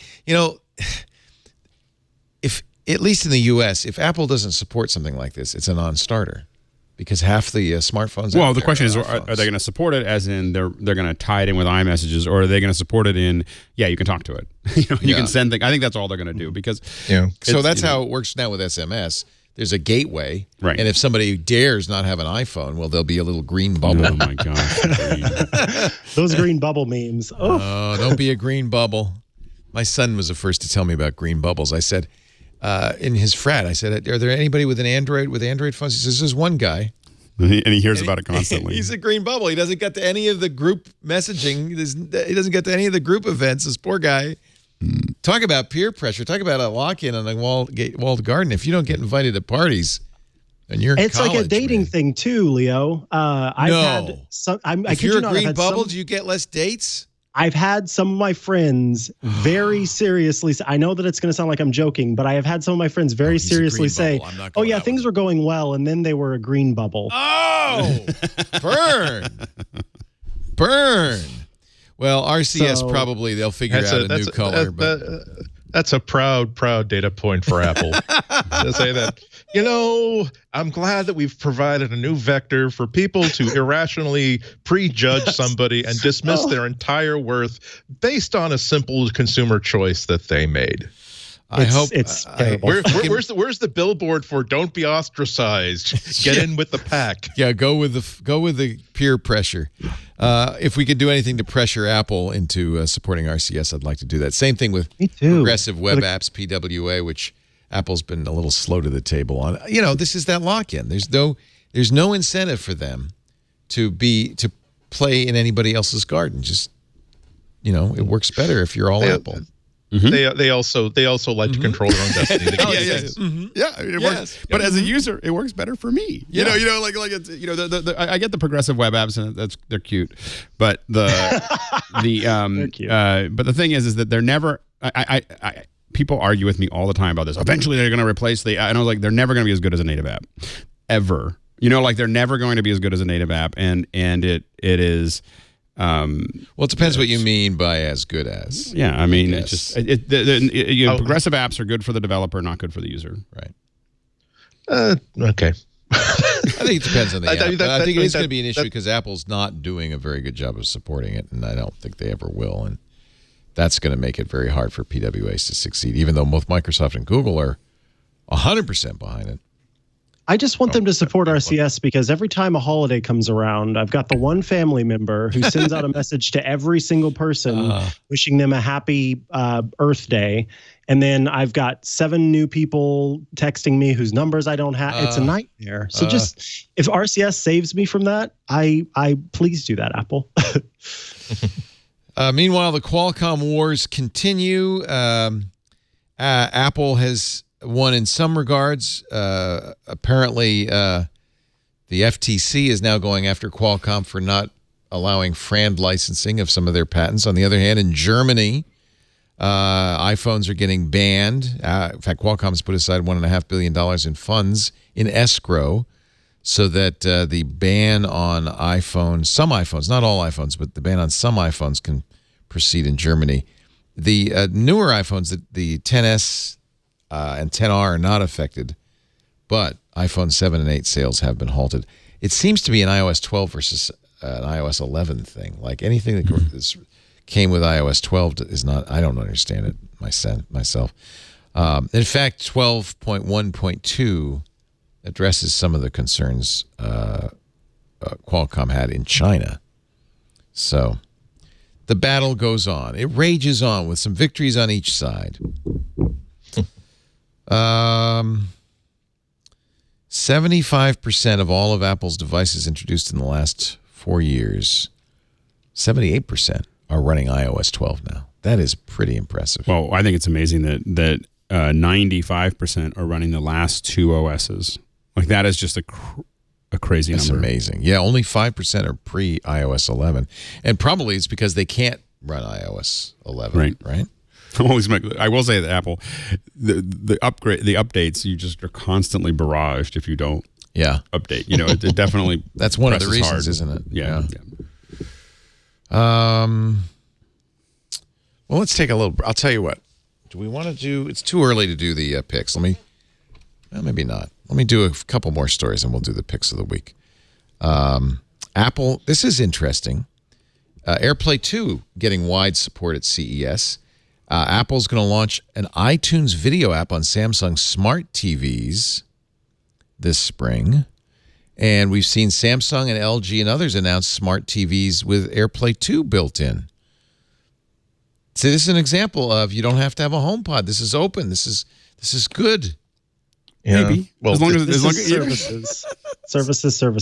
if at least in the U.S., if Apple doesn't support something like this, it's a non-starter because half the smartphones. Well, the question is, are they going to support it? As in, they're going to tie it in with iMessages, or are they going to support it in? Yeah, you can talk to it. You can send things. I think that's all they're going to do because. Yeah. So that's how it works now with SMS. There's a gateway, right? And if somebody dares not have an iPhone, well, there'll be a little green bubble. Oh my gosh, those green bubble memes. Oh, don't be a green bubble. My son was the first to tell me about green bubbles. I said, in his frat, I said, "Are there anybody with Android phones?" He says, "There's one guy." And he hears about it constantly. He's a green bubble. He doesn't get to any of the group messaging. He doesn't get to any of the group events. This poor guy. Talk about peer pressure. Talk about a lock-in on a walled garden. If you don't get invited to parties, and you're in it's college, like a dating thing too, Leo. I've had some. If you're a green bubble, do you get less dates? I've had some of my friends very seriously. I know that it's going to sound like I'm joking, but I have had some of my friends very seriously say, "Oh yeah, things were going well," and then they were a green bubble. Oh, burn. Well, RCS probably they'll figure out a new color. That's a proud data point for Apple to say that. I'm glad that we've provided a new vector for people to irrationally prejudge somebody and dismiss their entire worth based on a simple consumer choice that they made. I hope it's terrible. Where's the billboard for "Don't be ostracized"? Get in with the pack. Yeah, go with the peer pressure. If we could do anything to pressure Apple into supporting RCS, I'd like to do that. Same thing with progressive web apps, PWA, which Apple's been a little slow to the table on. This is that lock-in. There's no incentive for them to play in anybody else's garden. Just it works better if you're all Apple. Mm-hmm. They also like to control their own destiny. It works. But as a user, it works better for me. I get the progressive web apps and they're cute, but they're cute. But the thing is that they're never. People argue with me all the time about this. Eventually, they're going to replace and I was like, they're never going to be as good as a native app, ever. They're never going to be as good as a native app, and it is. Well, it depends what you mean by as good as. Yeah, I mean, it's just progressive apps are good for the developer, not good for the user. Right. Okay. I think it depends on the app. I think it is going to be an issue because Apple's not doing a very good job of supporting it, and I don't think they ever will. And that's going to make it very hard for PWAs to succeed, even though both Microsoft and Google are 100% behind it. I just want them to support RCS because every time a holiday comes around, I've got the one family member who sends out a message to every single person wishing them a happy Earth Day. And then I've got 7 new people texting me whose numbers I don't have. It's a nightmare. So just if RCS saves me from that, I please do that, Apple. Meanwhile, the Qualcomm Wars continue. Apple has won in some regards. Apparently, the FTC is now going after Qualcomm for not allowing FRAND licensing of some of their patents. On the other hand, in Germany, iPhones are getting banned. In fact, Qualcomm's put aside $1.5 billion in funds in escrow so that the ban on iPhones, some iPhones, not all iPhones, but the ban on some iPhones can proceed in Germany. The newer iPhones, the XS and XR are not affected, but iPhone 7 and 8 sales have been halted. It seems to be an iOS 12 versus an iOS 11 thing. Like anything that came with iOS 12 is not, I don't understand it myself. In fact, 12.1.2 addresses some of the concerns Qualcomm had in China. So the battle goes on. It rages on with some victories on each side. 75% of all of Apple's devices introduced in the last 4 years, 78% are running iOS 12 now. That is pretty impressive. Well, I think it's amazing that 95% are running the last 2 OSs. Like that is just a crazy number. That's amazing. Yeah, only 5% are pre-iOS 11. And probably it's because they can't run iOS 11, right? I will say that Apple, the updates, you just are constantly barraged if you don't update. It definitely that's one of the reasons, hard. Isn't it? Yeah. Well, let's take a little. I'll tell you what. Do we want to do? It's too early to do the picks. Well, maybe not. Let me do a couple more stories, and we'll do the picks of the week. Apple. This is interesting. AirPlay 2 getting wide support at CES. Apple's going to launch an iTunes video app on Samsung smart TVs this spring. And we've seen Samsung and LG and others announce smart TVs with AirPlay 2 built in. So this is an example of you don't have to have a HomePod. This is open. This is good. Yeah. Maybe. Well, as long as services.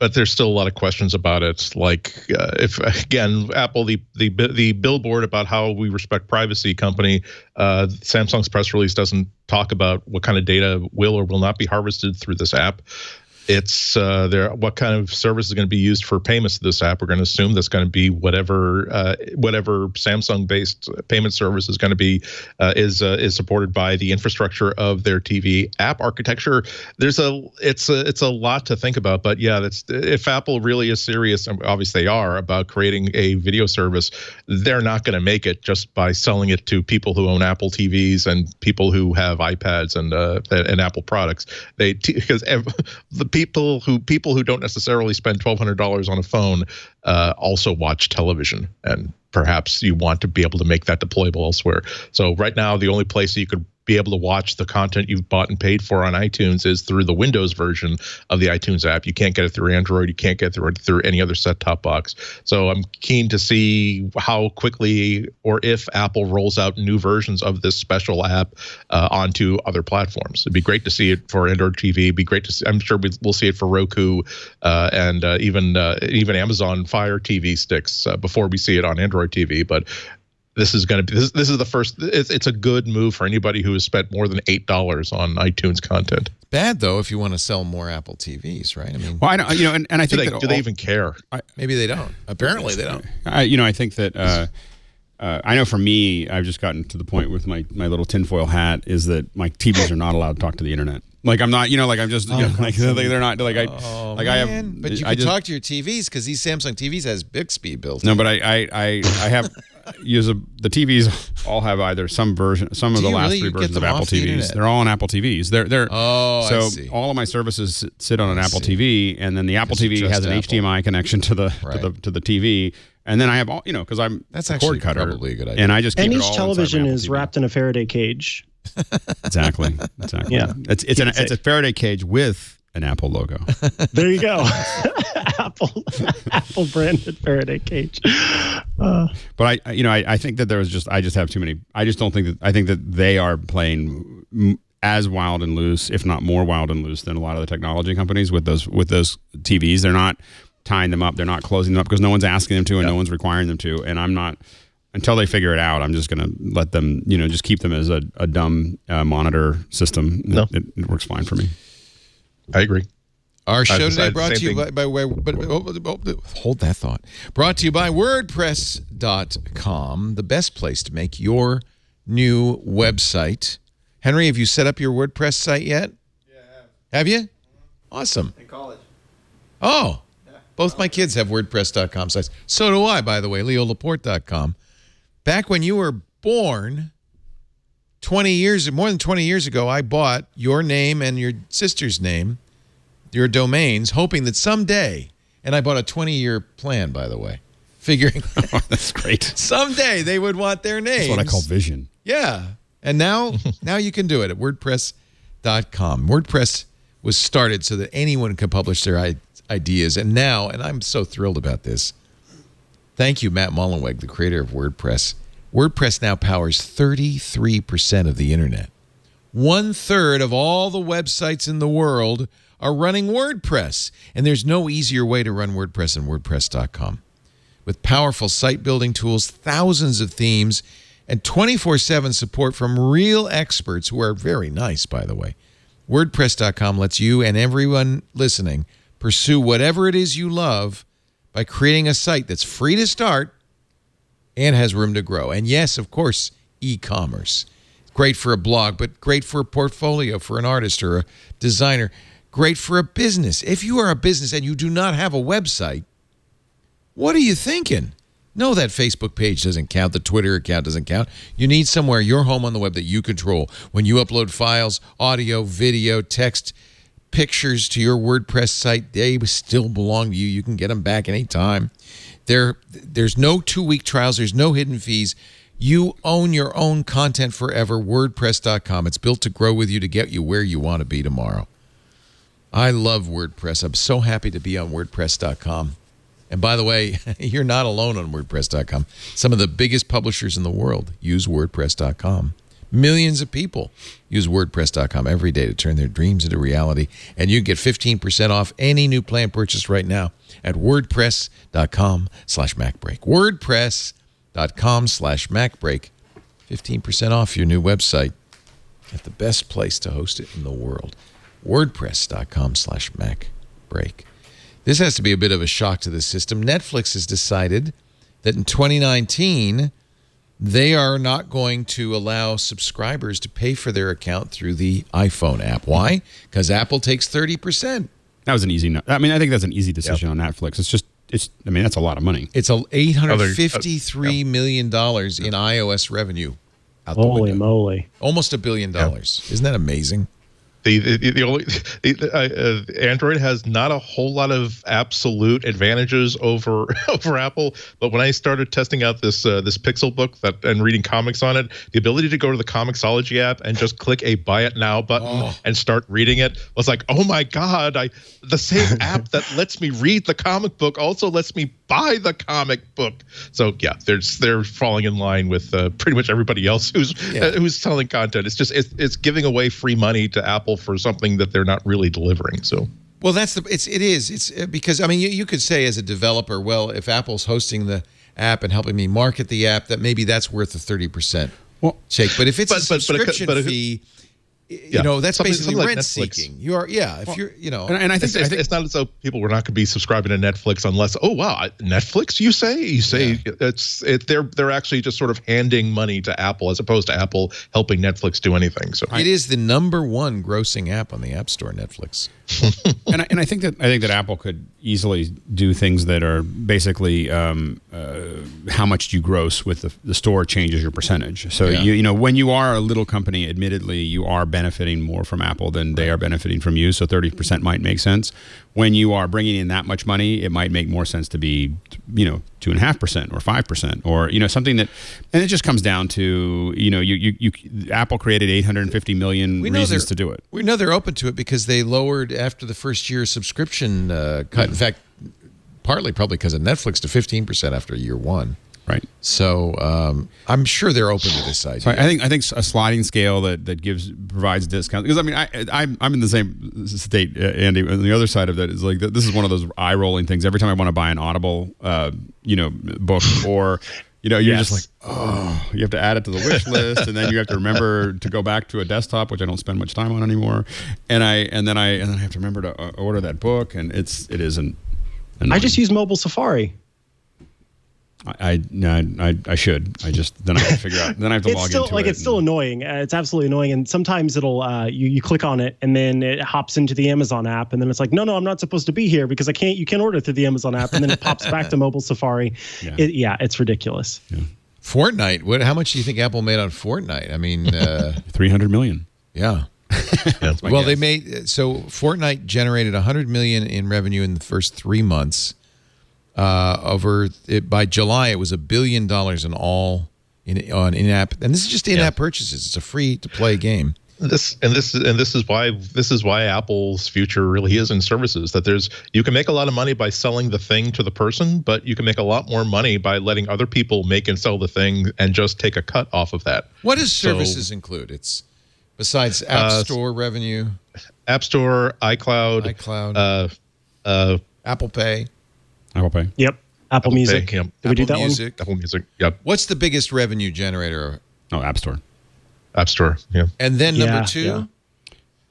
But there's still a lot of questions about it. Like if again, Apple, the billboard about how we respect privacy company, Samsung's press release doesn't talk about what kind of data will or will not be harvested through this app. It's what kind of service is going to be used for payments to this app. We're going to assume that's going to be whatever Samsung-based payment service is going to be is supported by the infrastructure of their TV app architecture. It's a lot to think about. But yeah, if Apple really is serious, and obviously they are, about creating a video service, they're not going to make it just by selling it to people who own Apple TVs and people who have iPads and Apple products. Because the people who don't necessarily spend $1,200 on a phone also watch television, and perhaps you want to be able to make that deployable elsewhere. So right now, the only place you could be able to watch the content you've bought and paid for on iTunes is through the Windows version of the iTunes app. You can't get it through Android. You can't get it through any other set-top box. So I'm keen to see how quickly or if Apple rolls out new versions of this special app onto other platforms. It'd be great to see it for Android TV. It'd be great to see. I'm sure we'll see it for Roku and even Amazon Fire TV sticks before we see it on Android TV. But this is going to be this is the first. It's a good move for anybody who has spent more than $8 on iTunes content. Bad though if you want to sell more Apple TVs, right? I mean, well, I don't, and I think do they even care? Maybe they don't. Apparently they don't. I think that I know for me, I've just gotten to the point with my little tinfoil hat is that my TVs are not allowed to talk to the internet. Like I'm not, I'm just they're not like I have. But you can talk to your TVs because these Samsung TVs has Bixby built. No, but I have the TVs all have either some of the last three versions of Apple TVs. They're all on Apple TVs. I see. All of my services sit on an Apple TV, and then the Apple TV has an HDMI connection to the TV. And then I have all, because I'm that's a cord cutter, probably a good idea. and I just keep and it each all television inside my is Apple TV. wrapped in a Faraday cage. Exactly. Yeah, it's a Faraday cage with an Apple logo. There you go. Apple branded Faraday cage. But I think that I just have too many. I just don't think that. I think that they are playing as wild and loose, if not more wild and loose, than a lot of the technology companies with those TVs. They're not tying them up. They're not closing them up because no one's asking them to and no one's requiring them to. And I'm not, until they figure it out, I'm just going to let them, just keep them as a dumb monitor system. No. It works fine for me. I agree. Our show today brought to you by hold that thought. Brought to you by WordPress.com, the best place to make your new website. Henry, have you set up your WordPress site yet? Yeah, I have. Have you? Awesome. In college. Oh, both my kids have WordPress.com sites. So do I, by the way, LeoLaporte.com. Back when you were born, more than 20 years ago, I bought your name and your sister's name, your domains, hoping that someday, and I bought a 20-year plan, by the way, figuring that's great. Someday they would want their names. That's what I call vision. Yeah. And now you can do it at WordPress.com. WordPress was started so that anyone could publish their ideas. And I'm so thrilled about this. Thank you, Matt Mullenweg, the creator of WordPress. WordPress now powers 33% of the internet. 1/3 of all the websites in the world are running WordPress. And there's no easier way to run WordPress than WordPress.com. With powerful site building tools, thousands of themes, and 24/7 support from real experts who are very nice, by the way. WordPress.com lets you and everyone listening pursue whatever it is you love by creating a site that's free to start and has room to grow. And yes, of course, e-commerce. Great for a blog, but great for a portfolio for an artist or a designer. great for a business. If you are a business and you do not have a website, what are you thinking? No, that Facebook page doesn't count. The Twitter account doesn't count. You need somewhere, your home on the web that you control. When you upload files, audio, video, text, pictures to your WordPress site, they still belong to you. You can get them back anytime. There's no 2-week trials. There's no hidden fees. You own your own content forever. WordPress.com. It's built to grow with you to get you where you want to be tomorrow. I love WordPress. I'm so happy to be on WordPress.com. And by the way, you're not alone on WordPress.com. Some of the biggest publishers in the world use WordPress.com. Millions of people use WordPress.com every day to turn their dreams into reality. And you can get 15% off any new plan purchase right now at WordPress.com/MacBreak. WordPress.com/MacBreak. 15% off your new website at the best place to host it in the world. WordPress.com/MacBreak. This has to be a bit of a shock to the system. Netflix has decided that in 2019, they are not going to allow subscribers to pay for their account through the iPhone app. Why? Because Apple takes 30%. That was an easy no. I mean, I think that's an easy decision on Netflix. I mean, that's a lot of money. It's $853 million in iOS revenue. Holy moly. Almost $1 billion. Isn't that amazing? Android has not a whole lot of absolute advantages over Apple, but when I started testing out this Pixel book and reading comics on it, the ability to go to the Comixology app and just click a buy it now button and start reading it was like, oh my god! The same app that lets me read the comic book also lets me buy the comic book. So yeah, they're falling in line with pretty much everybody else who's selling content. It's giving away free money to Apple for something that they're not really delivering. So, well, it's because, I mean, you could say as a developer, well, if Apple's hosting the app and helping me market the app, that maybe that's worth a 30% shake. But if it's a subscription fee, that's basically like rent Netflix. seeking. And I think it's not as though people were not going to be subscribing to Netflix unless, oh wow, Netflix, you say they're actually just sort of handing money to Apple as opposed to Apple helping Netflix do anything. So it is the #1 grossing app on the App Store, Netflix. and I think that Apple could easily do things that are basically how much you gross with the store changes your percentage. So when you are a little company, admittedly, you are benefiting more from Apple than they are benefiting from you. So 30% might make sense. When you are bringing in that much money, it might make more sense to be 2.5% or 5% or something that, and it just comes down to Apple created 850 million reasons to do it. We know they're open to it because they lowered after the first year subscription cut. In fact, partly probably because of Netflix to 15% after year one. Right. So I'm sure they're open to this idea. So I think a sliding scale that provides discounts, because I mean I'm in the same state, Andy. On the other side of that is like this is one of those eye rolling things. Every time I want to buy an Audible book or you're just like, oh, you have to add it to the wish list, and then you have to remember to go back to a desktop, which I don't spend much time on anymore, and then I have to remember to order that book, and it isn't. I just use mobile Safari. I should. Then I have to figure out. Then I have to log into it. It's still annoying. It's absolutely annoying. And sometimes it'll you click on it and then it hops into the Amazon app and then it's like, no, I'm not supposed to be here because you can't order through the Amazon app, and then it pops back to mobile Safari. It's ridiculous. Yeah. Fortnite. How much do you think Apple made on Fortnite? I mean, 300 million. Yeah. Well, they made Fortnite generated 100 million in revenue in the first 3 months. By July, it was $1 billion in all on in-app, and this is just in-app purchases. It's a free-to-play game. This is why Apple's future really is in services. That you can make a lot of money by selling the thing to the person, but you can make a lot more money by letting other people make and sell the thing and just take a cut off of that. What does services include? It's besides App Store revenue, App Store, iCloud, Apple Pay. Apple Pay. Yep. Apple Music. Yep. Did we do that Music. one? Apple Music. Yep. What's the biggest revenue generator? Oh, App Store. App Store. Yeah. And then number 2,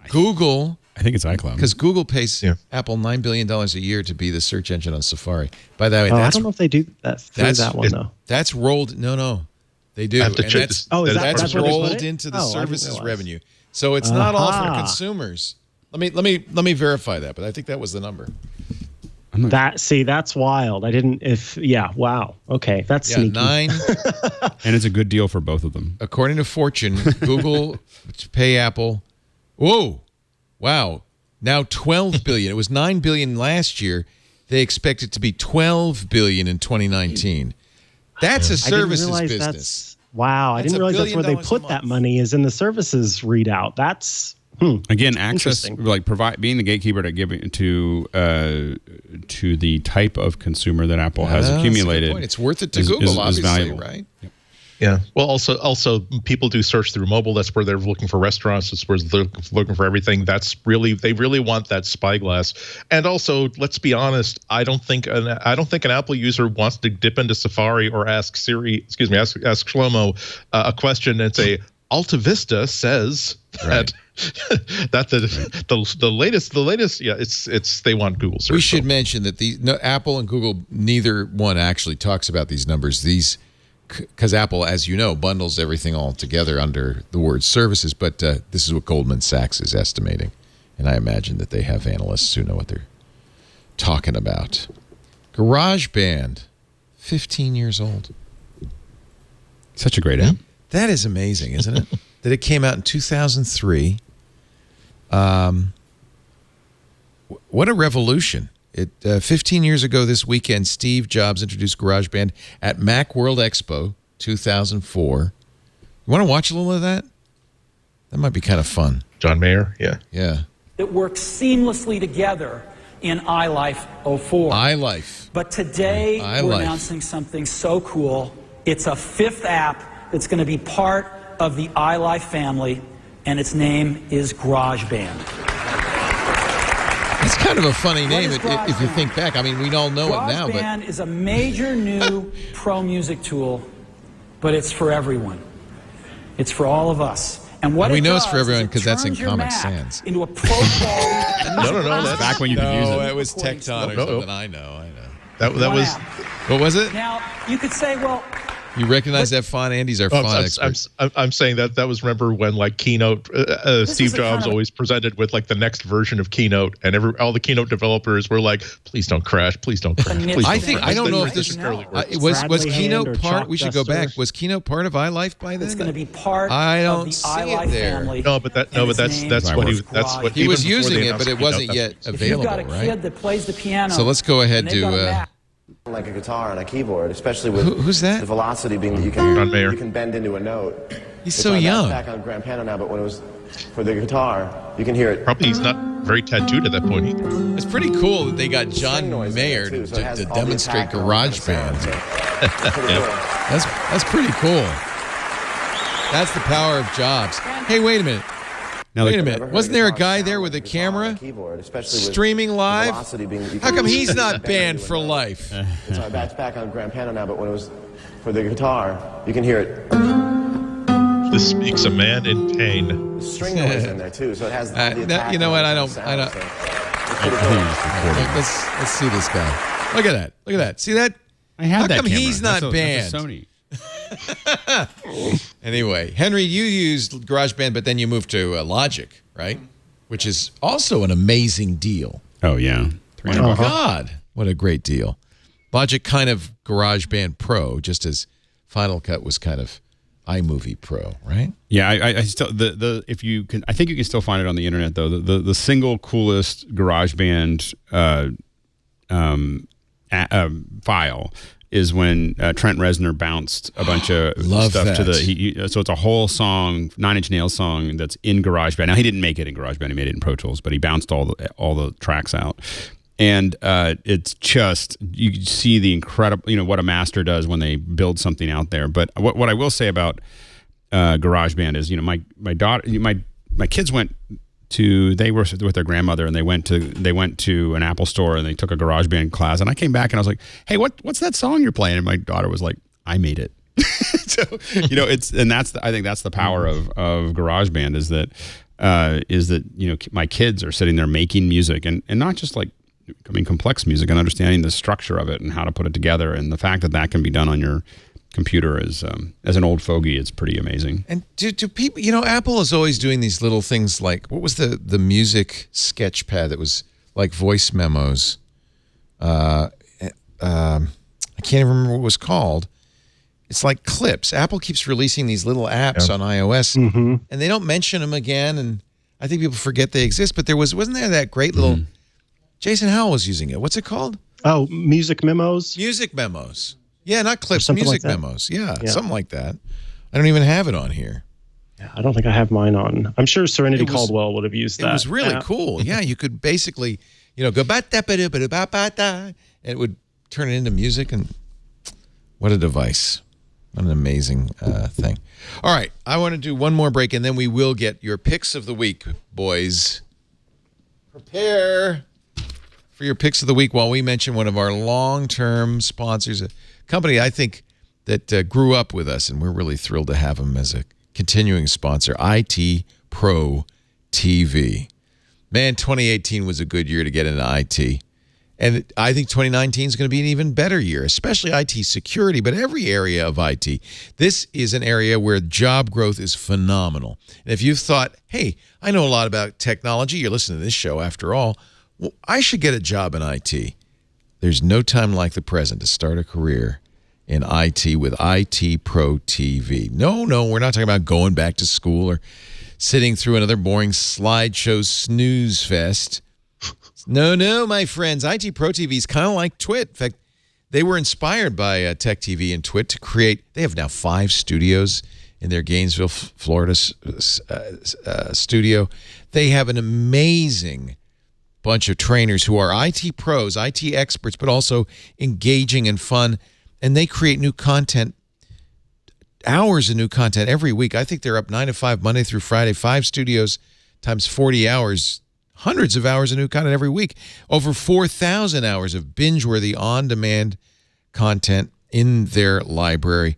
Google. I think it's iCloud. Because Google pays Apple $9 billion a year to be the search engine on Safari. By the way, I don't know if they do that through that one though. That's rolled. No, they do. I have to check that's this. rolled into the services revenue. So it's not all for consumers. Let me verify that, but I think that was the number. That's wild. Wow. Okay, that's sneaky. 9. And it's a good deal for both of them. According to Fortune, Google to pay Apple. Whoa. Wow. Now 12 billion. It was 9 billion last year. They expect it to be 12 billion in 2019. That's a services business. Wow. I didn't realize that's where they put that money is in the services readout. That's again, access, like being the gatekeeper to giving to the type of consumer that Apple has accumulated. It's worth it to Google, obviously, valuable. right? Yep. Yeah. Well, also people do search through mobile. That's where they're looking for restaurants. That's where they're looking for everything. They really want that spyglass. And also, let's be honest. I don't think an Apple user wants to dip into Safari or ask Shlomo a question and say, Alta Vista says that the latest. Yeah, it's they want Google search. We should mention that Apple and Google, neither one actually talks about these numbers. Because Apple, as you know, bundles everything all together under the word services. But this is what Goldman Sachs is estimating, and I imagine that they have analysts who know what they're talking about. GarageBand, 15 years old. Such a great app. That is amazing, isn't it? That it came out in 2003. What a revolution. 15 years ago this weekend, Steve Jobs introduced GarageBand at Macworld Expo 2004. You want to watch a little of that? That might be kind of fun. John Mayer, yeah. Yeah. It works seamlessly together in iLife 04. iLife. But today, we're announcing something so cool. It's a 5th app that's going to be part of the iLife family, and its name is GarageBand. It's kind of a funny name if you think back. I mean, we all know it now. GarageBand is a major new pro music tool, but it's for everyone. It's for all of us. And we know it's for everyone because that's in Comic Sans. Into a pro quality. No. That's back when you could use it. It was Tecton or something. I know. That was. What was it? Now you could say, well. You recognize that font? Andy's our font expert. I'm saying that was, remember when like Keynote, Steve Jobs always presented with like the next version of Keynote, and all the Keynote developers were like, please don't crash, please don't crash. I don't know if this was Keynote part. We should go back. Was Keynote part of iLife by then? It's going to be part. I of don't the see iLife it there. family. That's what he was using it, but it wasn't yet available, right? If you've got a kid that plays the piano. So let's go ahead to. Like a guitar and a keyboard, especially with who's that? The velocity being that you can bend into a note. He's so young. Back on grand piano now, but when it was for the guitar, you can hear it. Probably he's not very tattooed at that point either. It's pretty cool that they got John Mayer to demonstrate GarageBand. That's pretty cool. That's the power of Jobs. Hey, wait a minute. Wait a minute. Wasn't there a guy there with a camera streaming live? How come he's not banned for life? It's back on grand piano now, but when it was for the guitar, you can hear it. This speaks a man in pain. The string noise in there too, so it has. You know what? I don't. Let's see this guy. Look at that. See that? How come he's not banned? That's a Sony. Anyway, Henry, you used GarageBand, but then you moved to Logic, right? Which is also an amazing deal. Oh, yeah. Oh, my God. What a great deal. Logic kind of GarageBand Pro, just as Final Cut was kind of iMovie Pro, right? Yeah, I still if you can, I think you can still find it on the internet though. The single coolest GarageBand file is when Trent Reznor bounced a bunch of stuff to the. So it's a whole song, 9 Inch Nails song that's in GarageBand. Now he didn't make it in GarageBand; he made it in Pro Tools, but he bounced all the tracks out. And it's just, you see the incredible, what a master does when they build something out there. But what I will say about GarageBand is, my daughter, my kids they were with their grandmother, and they went to an Apple store, and they took a GarageBand class. And I came back and I was like, hey, what's that song you're playing? And my daughter was like, I made it. So I think that's the power of GarageBand is that my kids are sitting there making music and not just like complex music, and understanding the structure of it and how to put it together, and the fact that can be done on your computer as an old fogey, it's pretty amazing. And do people, Apple is always doing these little things like, what was the music sketch pad that was like voice memos? I can't even remember what it was called. It's like clips. Apple keeps releasing these little apps on iOS, and they don't mention them again, and I think people forget they exist. But wasn't there that great little Jason Howell was using it. What's it called? Oh, music memos. Music memos. Yeah, not clips. Music like memos. Yeah, something like that. I don't even have it on here. Yeah, I don't think I have mine on. I'm sure Serenity Caldwell would have used that. It was really cool. Yeah, you could basically, go ba-da-ba-da-ba-da-ba-da, and it would turn it into music. And what a device. What an amazing thing. All right, I want to do one more break, and then we will get your picks of the week, boys. Prepare for your picks of the week while we mention one of our long-term sponsors, a company I think that grew up with us, and we're really thrilled to have them as a continuing sponsor, IT Pro TV. Man, 2018 was a good year to get into IT. And I think 2019 is going to be an even better year, especially IT security, but every area of IT. This is an area where job growth is phenomenal. And if you've thought, hey, I know a lot about technology, you're listening to this show after all, well, I should get a job in IT. There's no time like the present to start a career in IT with IT Pro TV. No, we're not talking about going back to school or sitting through another boring slideshow snooze fest. No, my friends. IT Pro TV is kind of like Twit. In fact, they were inspired by Tech TV and Twit to create. They have now 5 studios in their Gainesville, Florida studio. They have an amazing bunch of trainers who are IT pros, IT experts, but also engaging and fun. And they create new content, hours of new content every week. I think they're up 9 to 5, Monday through Friday, 5 studios times 40 hours. Hundreds of hours of new content every week. Over 4,000 hours of binge-worthy, on-demand content in their library.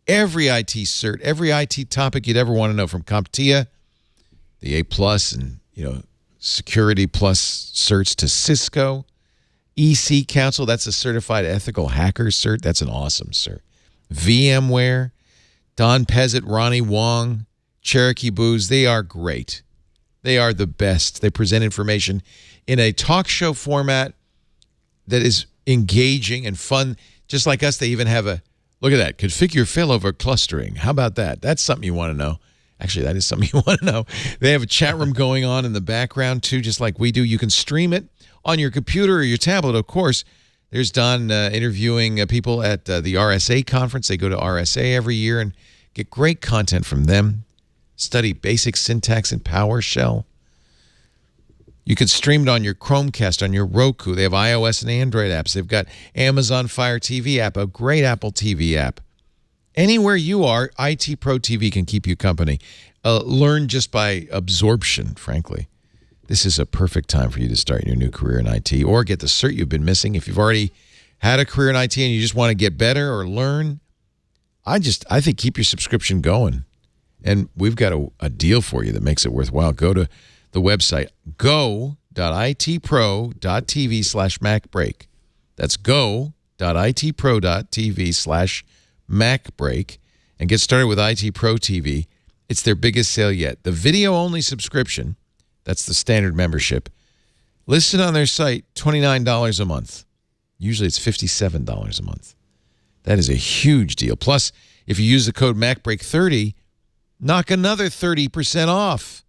Every IT cert, every IT topic you'd ever want to know, from CompTIA, the A+ and Security Plus certs, to Cisco, EC Council, that's a Certified Ethical Hacker cert. That's an awesome cert. VMware, Don Pezzett, Ronnie Wong, Cherokee Booz, they are great. They are the best. They present information in a talk show format that is engaging and fun. Just like us, they even have a, look at that, configure failover clustering. How about that? That's something you want to know. Actually, that is something you want to know. They have a chat room going on in the background, too, just like we do. You can stream it on your computer or your tablet, of course. There's Don interviewing people at the RSA conference. They go to RSA every year and get great content from them. Study basic syntax in PowerShell. You can stream it on your Chromecast, on your Roku. They have iOS and Android apps. They've got Amazon Fire TV app, a great Apple TV app. Anywhere you are, IT Pro TV can keep you company. Learn just by absorption, frankly. This is a perfect time for you to start your new career in IT or get the cert you've been missing. If you've already had a career in IT and you just want to get better or learn, I think keep your subscription going. And we've got a deal for you that makes it worthwhile. Go to the website, go.itpro.tv/MacBreak. That's go.itpro.tv/MacBreak and get started with IT Pro TV. It's their biggest sale yet. The video-only subscription, that's the standard membership, listed on their site, $29 a month. Usually it's $57 a month. That is a huge deal. Plus, if you use the code MacBreak30, knock another 30% off,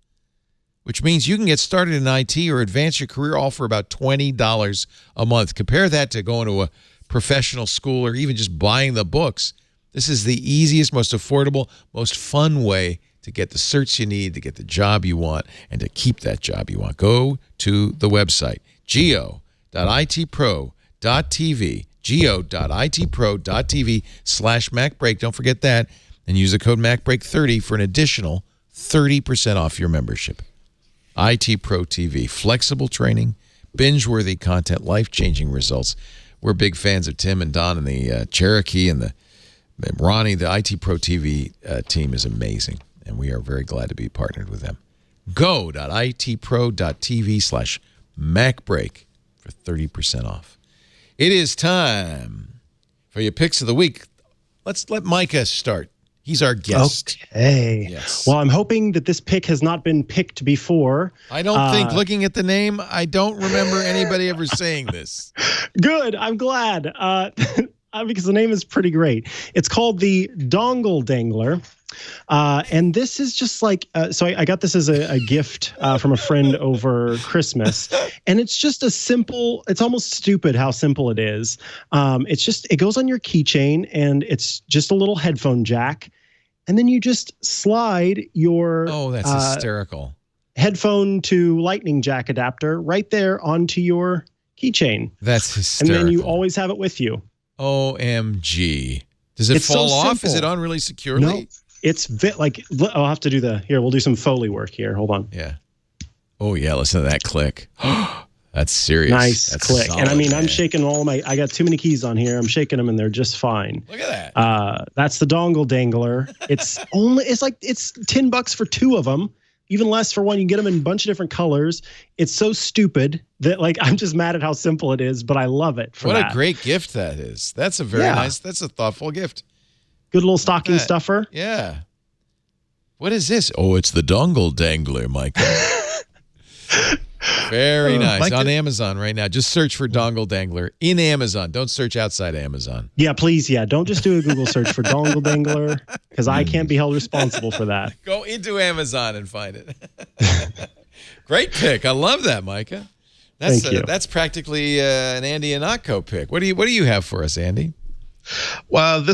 which means you can get started in IT or advance your career all for about $20 a month. Compare that to going to a professional school or even just buying the books. This is the easiest, most affordable, most fun way to get the certs you need, to get the job you want, and to keep that job you want. Go to the website, go.itpro.tv, go.itpro.tv/MacBreak. Don't forget that. And use the code MacBreak30 for an additional 30% off your membership. IT Pro TV, flexible training, binge-worthy content, life-changing results. We're big fans of Tim and Don and the Cherokee and the Ronnie. The IT Pro TV team is amazing, and we are very glad to be partnered with them. Go.itpro.tv/MacBreak for 30% off. It is time for your picks of the week. let's let Mikah start. He's our guest. Okay. Yes. Well, I'm hoping that this pick has not been picked before. I don't think, looking at the name, I don't remember anybody ever saying this. Good. I'm glad. Because the name is pretty great. It's called the Dongle Dangler. And this is just like, so I got this as a gift from a friend over Christmas. And it's just a simple, it's almost stupid how simple it is. It goes on your keychain, and it's just a little headphone jack. And then you just slide your that's hysterical. Headphone to lightning jack adapter right there onto your keychain. That's hysterical. And then you always have it with you. OMG. Does it fall off? Is it on really securely? No, it's I'll have to do we'll do some Foley work here. Hold on. Yeah. Oh, yeah. Listen to that click. That's serious. Nice That's click. solid, And I mean, man. I'm shaking I got too many keys on here. I'm shaking them and they're just fine. Look at that. That's the Dongle Dangler. It's $10 for two of them. Even less for one. You can get them in a bunch of different colors. It's so stupid that I'm just mad at how simple it is, but I love it for what that. a great gift that is. That's a very nice, that's a thoughtful gift. Good little stocking stuffer. Yeah. What is this? Oh, it's the Dongle Dangler, Mikah. Very nice. Mikah? On Amazon right now. Just search for Dongle Dangler in Amazon. Don't search outside Amazon. Yeah, please. Yeah, don't just do a Google search for Dongle Dangler, because I can't be held responsible for that. Go into Amazon and find it. Great pick. I love that, Mikah. Thank you. That's practically an Andy Ihnatko pick. What do you have for us, Andy? Well,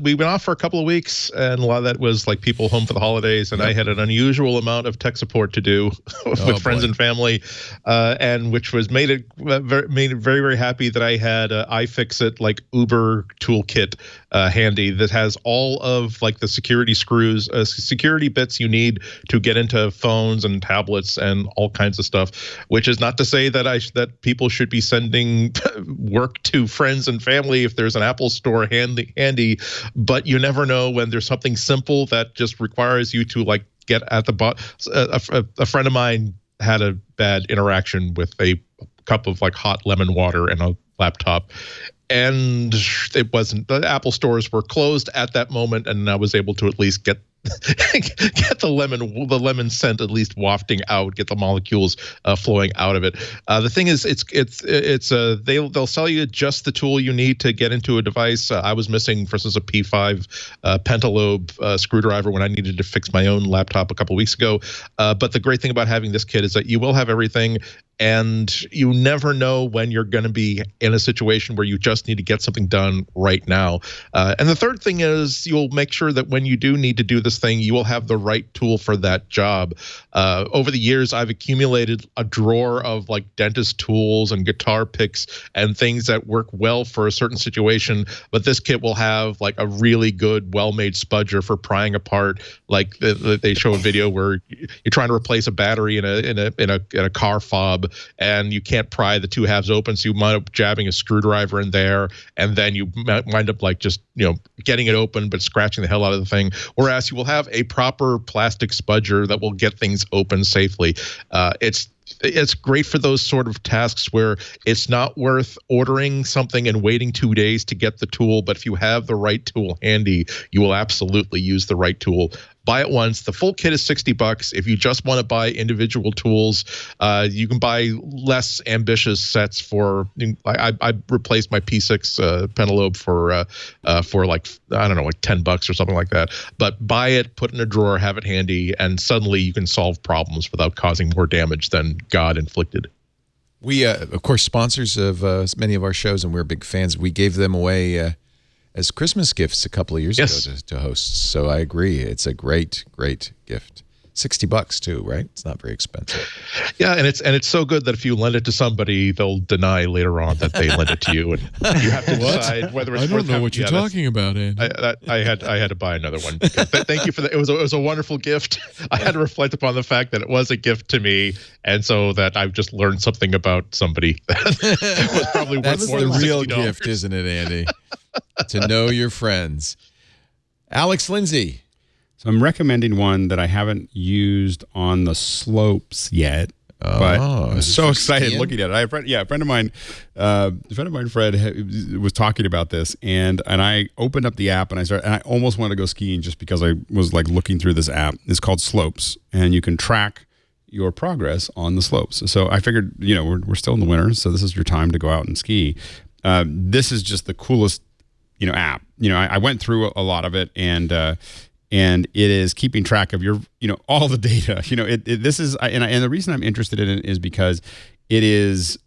we went off for a couple of weeks, and a lot of that was like people home for the holidays, and I had an unusual amount of tech support to do with friends and family, and which was made it very, very happy that I had iFixit Uber Toolkit handy that has all of the security screws, security bits you need to get into phones and tablets and all kinds of stuff. Which is not to say that that people should be sending work to friends and family if there's an Apple Store handy, but you never know when there's something simple that just requires you to get at the bottom. A friend of mine had a bad interaction with a cup of hot lemon water and a laptop, and it wasn't, the Apple stores were closed at that moment, and I was able to at least get the lemon scent at least wafting out, get the molecules flowing out of it. The thing is, they'll sell you just the tool you need to get into a device. I was missing, for instance, a P5 pentalobe screwdriver when I needed to fix my own laptop a couple weeks ago. But the great thing about having this kit is that you will have everything, and you never know when you're going to be in a situation where you just need to get something done right now. And the third thing is, you'll make sure that when you do need to do this thing, you will have the right tool for that job. Over the years, I've accumulated a drawer of dentist tools and guitar picks and things that work well for a certain situation. But this kit will have a really good, well-made spudger for prying apart. They show a video where you're trying to replace a battery in a car fob, and you can't pry the two halves open, so you wind up jabbing a screwdriver in there, and then you wind up getting it open but scratching the hell out of the thing. Whereas you will have a proper plastic spudger that will get things open safely. It's great for those sort of tasks where it's not worth ordering something and waiting 2 days to get the tool, but if you have the right tool handy, you will absolutely use the right tool. Buy it once. The full kit is $60. If you just want to buy individual tools, you can buy less ambitious sets for. I replaced my P6 pentalobe for I don't know, $10 or something like that. But buy it, put it in a drawer, have it handy, and suddenly you can solve problems without causing more damage than God inflicted. We, of course, sponsors of many of our shows, and we're big fans. We gave them away as Christmas gifts a couple of years ago to hosts. So I agree. It's a great, great gift. $60 too, right? It's not very expensive. Yeah, and it's so good that if you lend it to somebody, they'll deny later on that they lent it to you, and you have to decide whether it's. I don't know what you're talking about, Andy. I had to buy another one. Thank you for that. It was a wonderful gift. I had to reflect upon the fact that it was a gift to me, and so that I've just learned something about somebody that was probably worth more than $60. That's the real gift, isn't it, Andy? To know your friends. Alex Lindsay. So I'm recommending one that I haven't used on the slopes yet. But I was so excited skiing? looking at it. A friend of mine, Fred, was talking about this, and I opened up the app and I almost wanted to go skiing just because I was like looking through this app. It's called Slopes, and you can track your progress on the slopes. So I figured, we're still in the winter, so this is your time to go out and ski. This is just the coolest, app. I went through a lot of it, and it is keeping track of your, all the data. This is, and the reason I'm interested in it is because it is,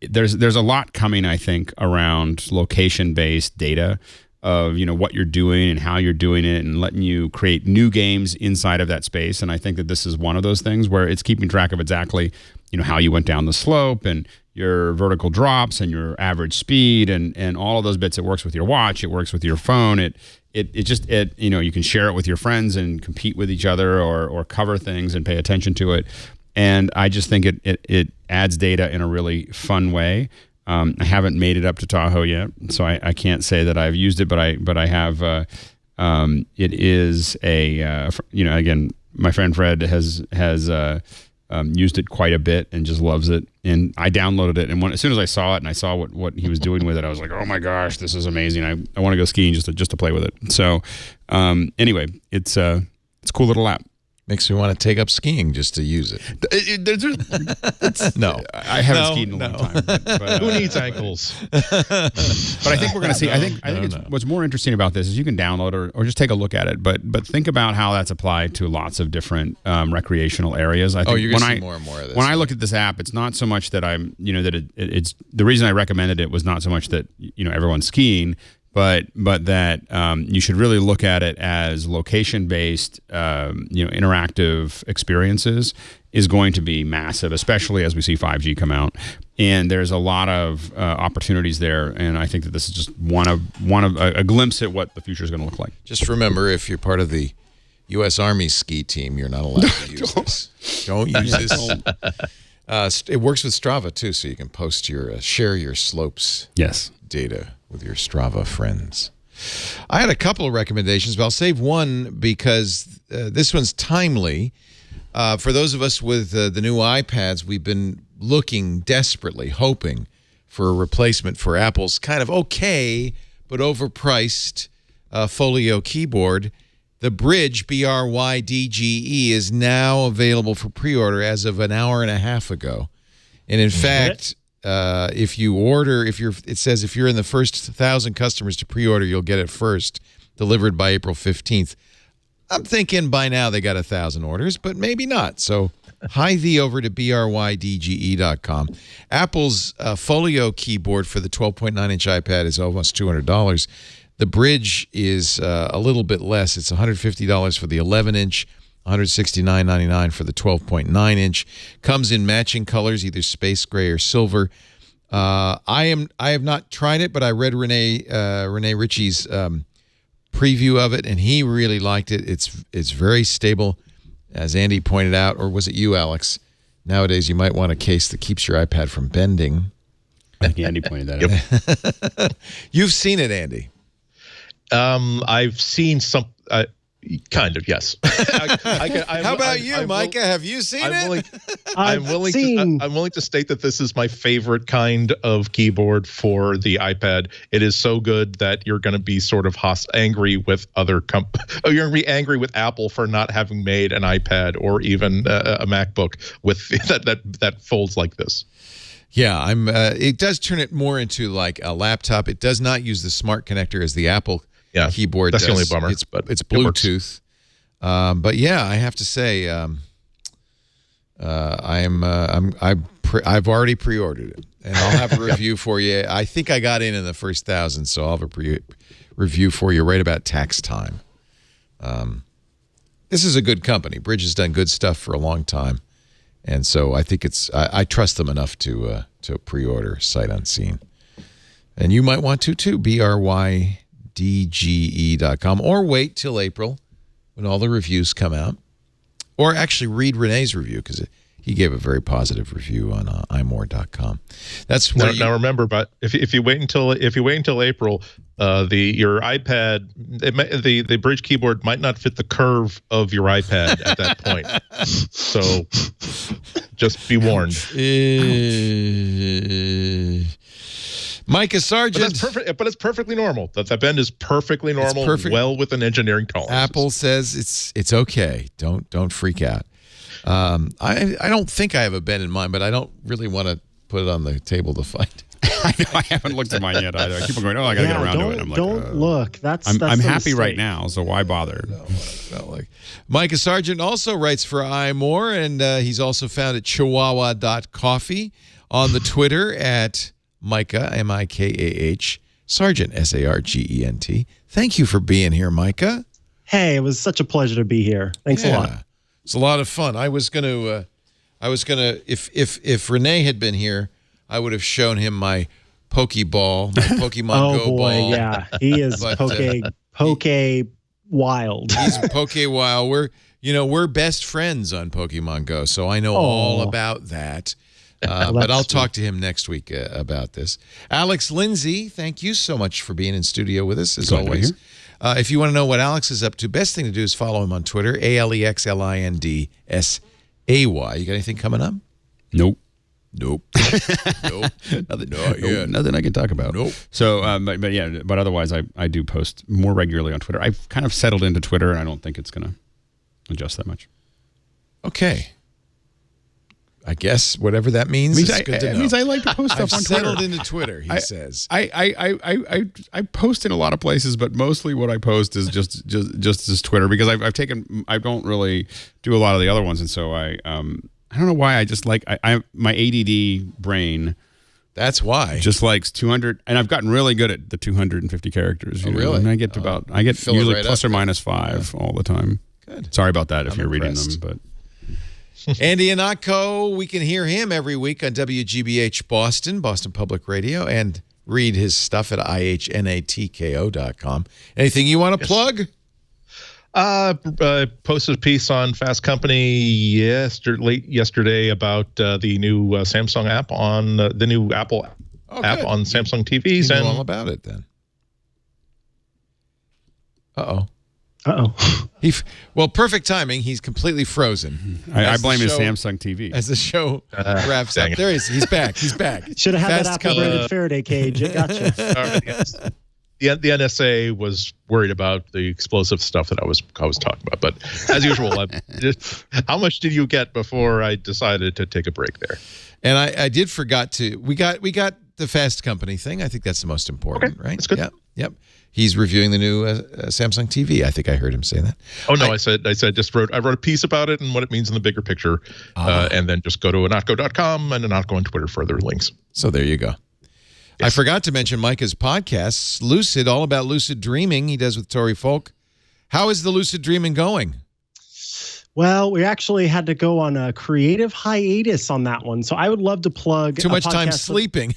there's a lot coming, I think, around location-based data of, what you're doing and how you're doing it, and letting you create new games inside of that space. And I think that this is one of those things where it's keeping track of exactly, how you went down the slope and your vertical drops and your average speed and all of those bits. It works with your watch. It works with your phone. It you can share it with your friends and compete with each other or cover things and pay attention to it. And I just think it adds data in a really fun way. I haven't made it up to Tahoe yet, so I can't say that I've used it, but I have. It is again, my friend Fred has used it quite a bit and just loves it. And I downloaded it, and as soon as I saw it and I saw what he was doing with it, I was like, oh my gosh, this is amazing. I want to go skiing just to play with it. So anyway, it's a cool little app. Makes me want to take up skiing just to use it. No, I haven't skied in a long time. But, Who needs ankles? But I think we're going to see. I think what's more interesting about this is you can download or just take a look at it. But think about how that's applied to lots of different recreational areas. I think you're going to see more and more of this. When I look at this app, it's not so much that I'm, that it's the reason I recommended it was not so much that everyone's skiing. But that you should really look at it as location-based, interactive experiences is going to be massive, especially as we see 5G come out. And there's a lot of opportunities there, and I think that this is just one of a glimpse at what the future is going to look like. Just remember, if you're part of the U.S. Army ski team, you're not allowed to use this. Don't use this. It works with Strava too, so you can post share your slopes. Yes. Data with your Strava friends. I had a couple of recommendations, but I'll save one because this one's timely. For those of us with the new iPads, we've been looking desperately, hoping for a replacement for Apple's kind of okay but overpriced Folio keyboard. The Brydge, B-R-Y-D-G-E, is now available for pre-order as of an hour and a half ago. And in fact, if it says if you're in the first 1,000 customers to pre-order, you'll get it first, delivered by April 15th. I'm thinking by now they got 1,000 orders, but maybe not. So hi thee over to brydge.com. Apple's Folio keyboard for the 12.9-inch iPad is almost $200. The Brydge is a little bit less. It's $150 for the 11-inch. $169.99 for the 12.9-inch. Comes in matching colors, either space gray or silver. I have not tried it, but I read Rene Ritchie's preview of it, and he really liked it. It's very stable, as Andy pointed out, or was it you, Alex? Nowadays, you might want a case that keeps your iPad from bending. I think Andy pointed that out. You've seen it, Andy. I've seen some. Kind of, yes. How about you, Mikah? Have you seen it? I'm willing to state that this is my favorite kind of keyboard for the iPad. It is so good that you're going to be sort of angry with you're going to be angry with Apple for not having made an iPad or even a MacBook with that folds like this. Yeah, it does turn it more into like a laptop. It does not use the smart connector as the Apple keyboard that's does. The only bummer. It's Bluetooth. But yeah, I have to say, I've already pre-ordered it, and I'll have a review for you. I think I got in the first 1,000, so I'll have a review for you right about tax time. This is a good company. Brydge has done good stuff for a long time, and so I think I trust them enough to pre-order sight unseen. And you might want to too. brydge.com, or wait till April when all the reviews come out, or actually read Renee's review because he gave a very positive review on imore.com. That's where now remember, but if you wait until April, your iPad, the Brydge keyboard might not fit the curve of your iPad at that point. So just be warned. Mikah Sargent. But it's perfectly normal. That bend is perfectly normal, well within engineering tolerances. Apple says it's okay. Don't freak out. I don't think I have a bend in mind, but I don't really want to put it on the table to fight. I know, I haven't looked at mine yet either. I keep on going, I got to get around to it. I'm like, don't look. I'm happy right now, so why bother? Mikah Sargent also writes for iMore, and he's also found at chihuahua.coffee, on the Twitter at Mikah, M-I-K-A-H, Sargent, S-A-R-G-E-N-T. Thank you for being here, Mikah. Hey, it was such a pleasure to be here. Thanks a lot. It's a lot of fun. I was gonna, if Renee had been here, I would have shown him my Pokeball, my Pokemon Go ball. Yeah, he is Poke wild. He's Poke wild. We're best friends on Pokemon Go, so I know all about that. But I'll talk to him next week about this. Alex Lindsay, thank you so much for being in studio with us, as always. If you want to know what Alex is up to, best thing to do is follow him on Twitter, ALEXLINDSAY. You got anything coming up? Nope. Nope. Nothing I can talk about. Nope. So, but otherwise, I do post more regularly on Twitter. I've kind of settled into Twitter, and I don't think it's going to adjust that much. Okay. I guess whatever that means is good to know. It means I like to post stuff on Twitter. Settled into Twitter, he says. I post in a lot of places, but mostly what I post is just as Twitter, because I don't really do a lot of the other ones, and so I don't know why I just like my ADD brain. That's why. Just likes 200, and I've gotten really good at the 250 characters. Really? And I get usually plus or minus 5 all the time. Good. Sorry about that if you're reading them, but. Andy Ihnatko, we can hear him every week on WGBH Boston Public Radio, and read his stuff at ihnatko.com. Anything you want to plug? Posted a piece on Fast Company late yesterday about the new Samsung app on the new Apple app on Samsung TVs. You know all about it then. Uh-oh. Well, perfect timing. He's completely frozen. I blame his Samsung TV. As the show wraps up. There he is. He's back. Should have had that Apple-branded Faraday cage. It got you. The NSA was worried about the explosive stuff that I was talking about. But as usual, how much did you get before I decided to take a break there? And I did forgot to. We got the Fast Company thing. I think that's the most important, right? That's good. Yep. He's reviewing the new Samsung TV. I think I heard him say that. Oh no, I wrote a piece about it and what it means in the bigger picture, and then just go to Ihnatko.com and Ihnatko on Twitter for other links. So there you go. Yes. I forgot to mention Micah's podcasts, Lucid, all about lucid dreaming. He does with Tori Folk. How is the lucid dreaming going? Well, we actually had to go on a creative hiatus on that one. So I would love to plug too much time sleeping.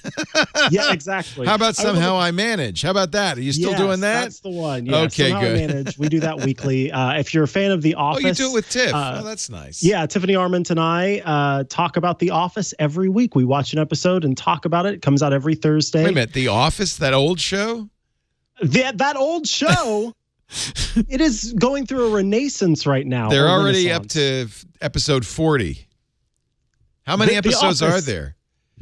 Yeah, exactly. How about Somehow I Manage? How about that? Are you still doing that? That's the one. Yeah, okay, Somehow good. I Manage. We do that weekly. If you're a fan of The Office. Oh, you do it with Tiff. That's nice. Yeah, Tiffany Arment and I talk about The Office every week. We watch an episode and talk about it. It comes out every Thursday. Wait a minute. The Office, that old show? That old show? It is going through a renaissance right now. They're already up to episode 40. How many episodes are there?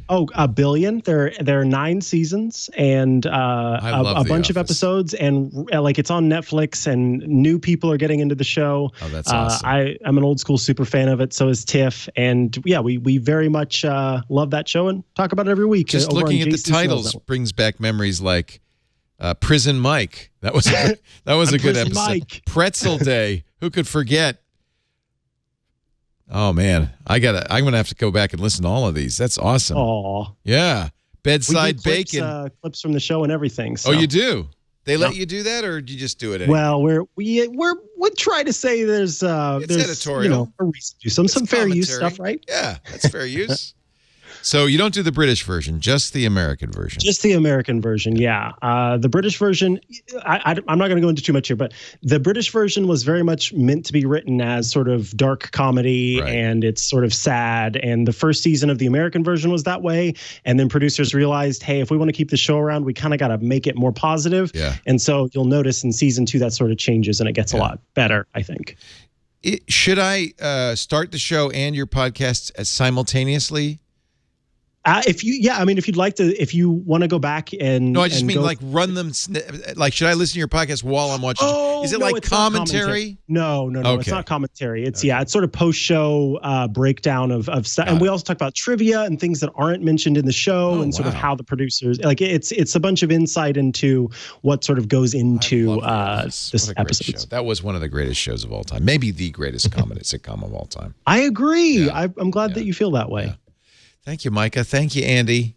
Oh, 1 billion. There are 9 seasons and a bunch of episodes, and like it's on Netflix, and new people are getting into the show. Oh, that's awesome. I'm an old school super fan of it. So is Tiff, and yeah, we very much love that show and talk about it every week. Just looking at the titles brings back memories like Prison Mike. That was a good episode. Mike. Pretzel Day. Who could forget? Oh man, I'm gonna have to go back and listen to all of these. That's awesome. Oh yeah, Bedside Bacon. Clips from the show and everything. So. Oh, you do? They let you do that, or do you just do it anyway? Well, we try to say there's editorial. A reason to do some fair use stuff, right? Yeah, that's fair use. So you don't do the British version, just the American version. Just the American version, yeah. The British version, I'm not going to go into too much here, but the British version was very much meant to be written as sort of dark comedy, and it's sort of sad. And the first season of the American version was that way. And then producers realized, hey, if we want to keep the show around, we kind of got to make it more positive. Yeah. And so you'll notice in season 2 that sort of changes, and it gets a lot better, I think. Should I start the show and your podcast as simultaneously? If you'd like to, if you want to go back and no, I just mean like run them. Like, should I listen to your podcast while I'm watching? Is it like commentary? No, Okay. It's not commentary. It's it's sort of post-show breakdown of stuff, and we also talk about trivia and things that aren't mentioned in the show, and sort of how the producers it's a bunch of insight into what sort of goes into this episode. That was one of the greatest shows of all time, maybe the greatest sitcom of all time. I agree. I'm glad that you feel that way. Yeah. Thank you, Mikah. Thank you, Andy.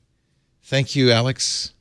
Thank you, Alex.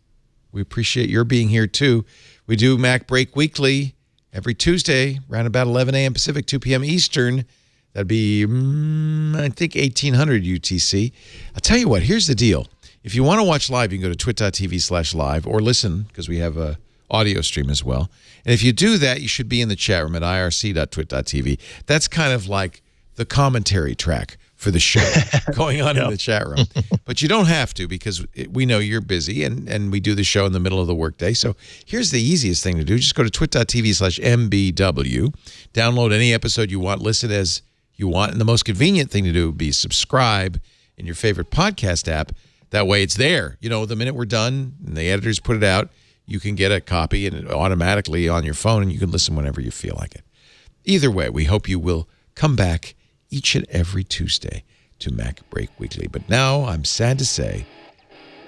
We appreciate your being here, too. We do MacBreak Weekly every Tuesday, around about 11 a.m. Pacific, 2 p.m. Eastern. That'd be, I think, 1800 UTC. I'll tell you what, here's the deal. If you want to watch live, you can go to twit.tv/live or listen, because we have a audio stream as well. And if you do that, you should be in the chat room at irc.twit.tv. That's kind of like the commentary track for the show going on in the chat room. But you don't have to, because we know you're busy, and we do the show in the middle of the workday. So here's the easiest thing to do. Just go to twit.tv/mbw, download any episode you want, listen as you want, and the most convenient thing to do would be subscribe in your favorite podcast app. That way it's there. You know, the minute we're done and the editors put it out, you can get a copy and automatically on your phone, and you can listen whenever you feel like it. Either way, we hope you will come back each and every Tuesday to MacBreak Weekly. But now I'm sad to say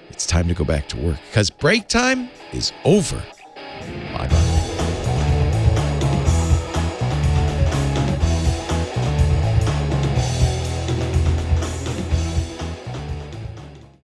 it's time to go back to work, because break time is over. Bye-bye.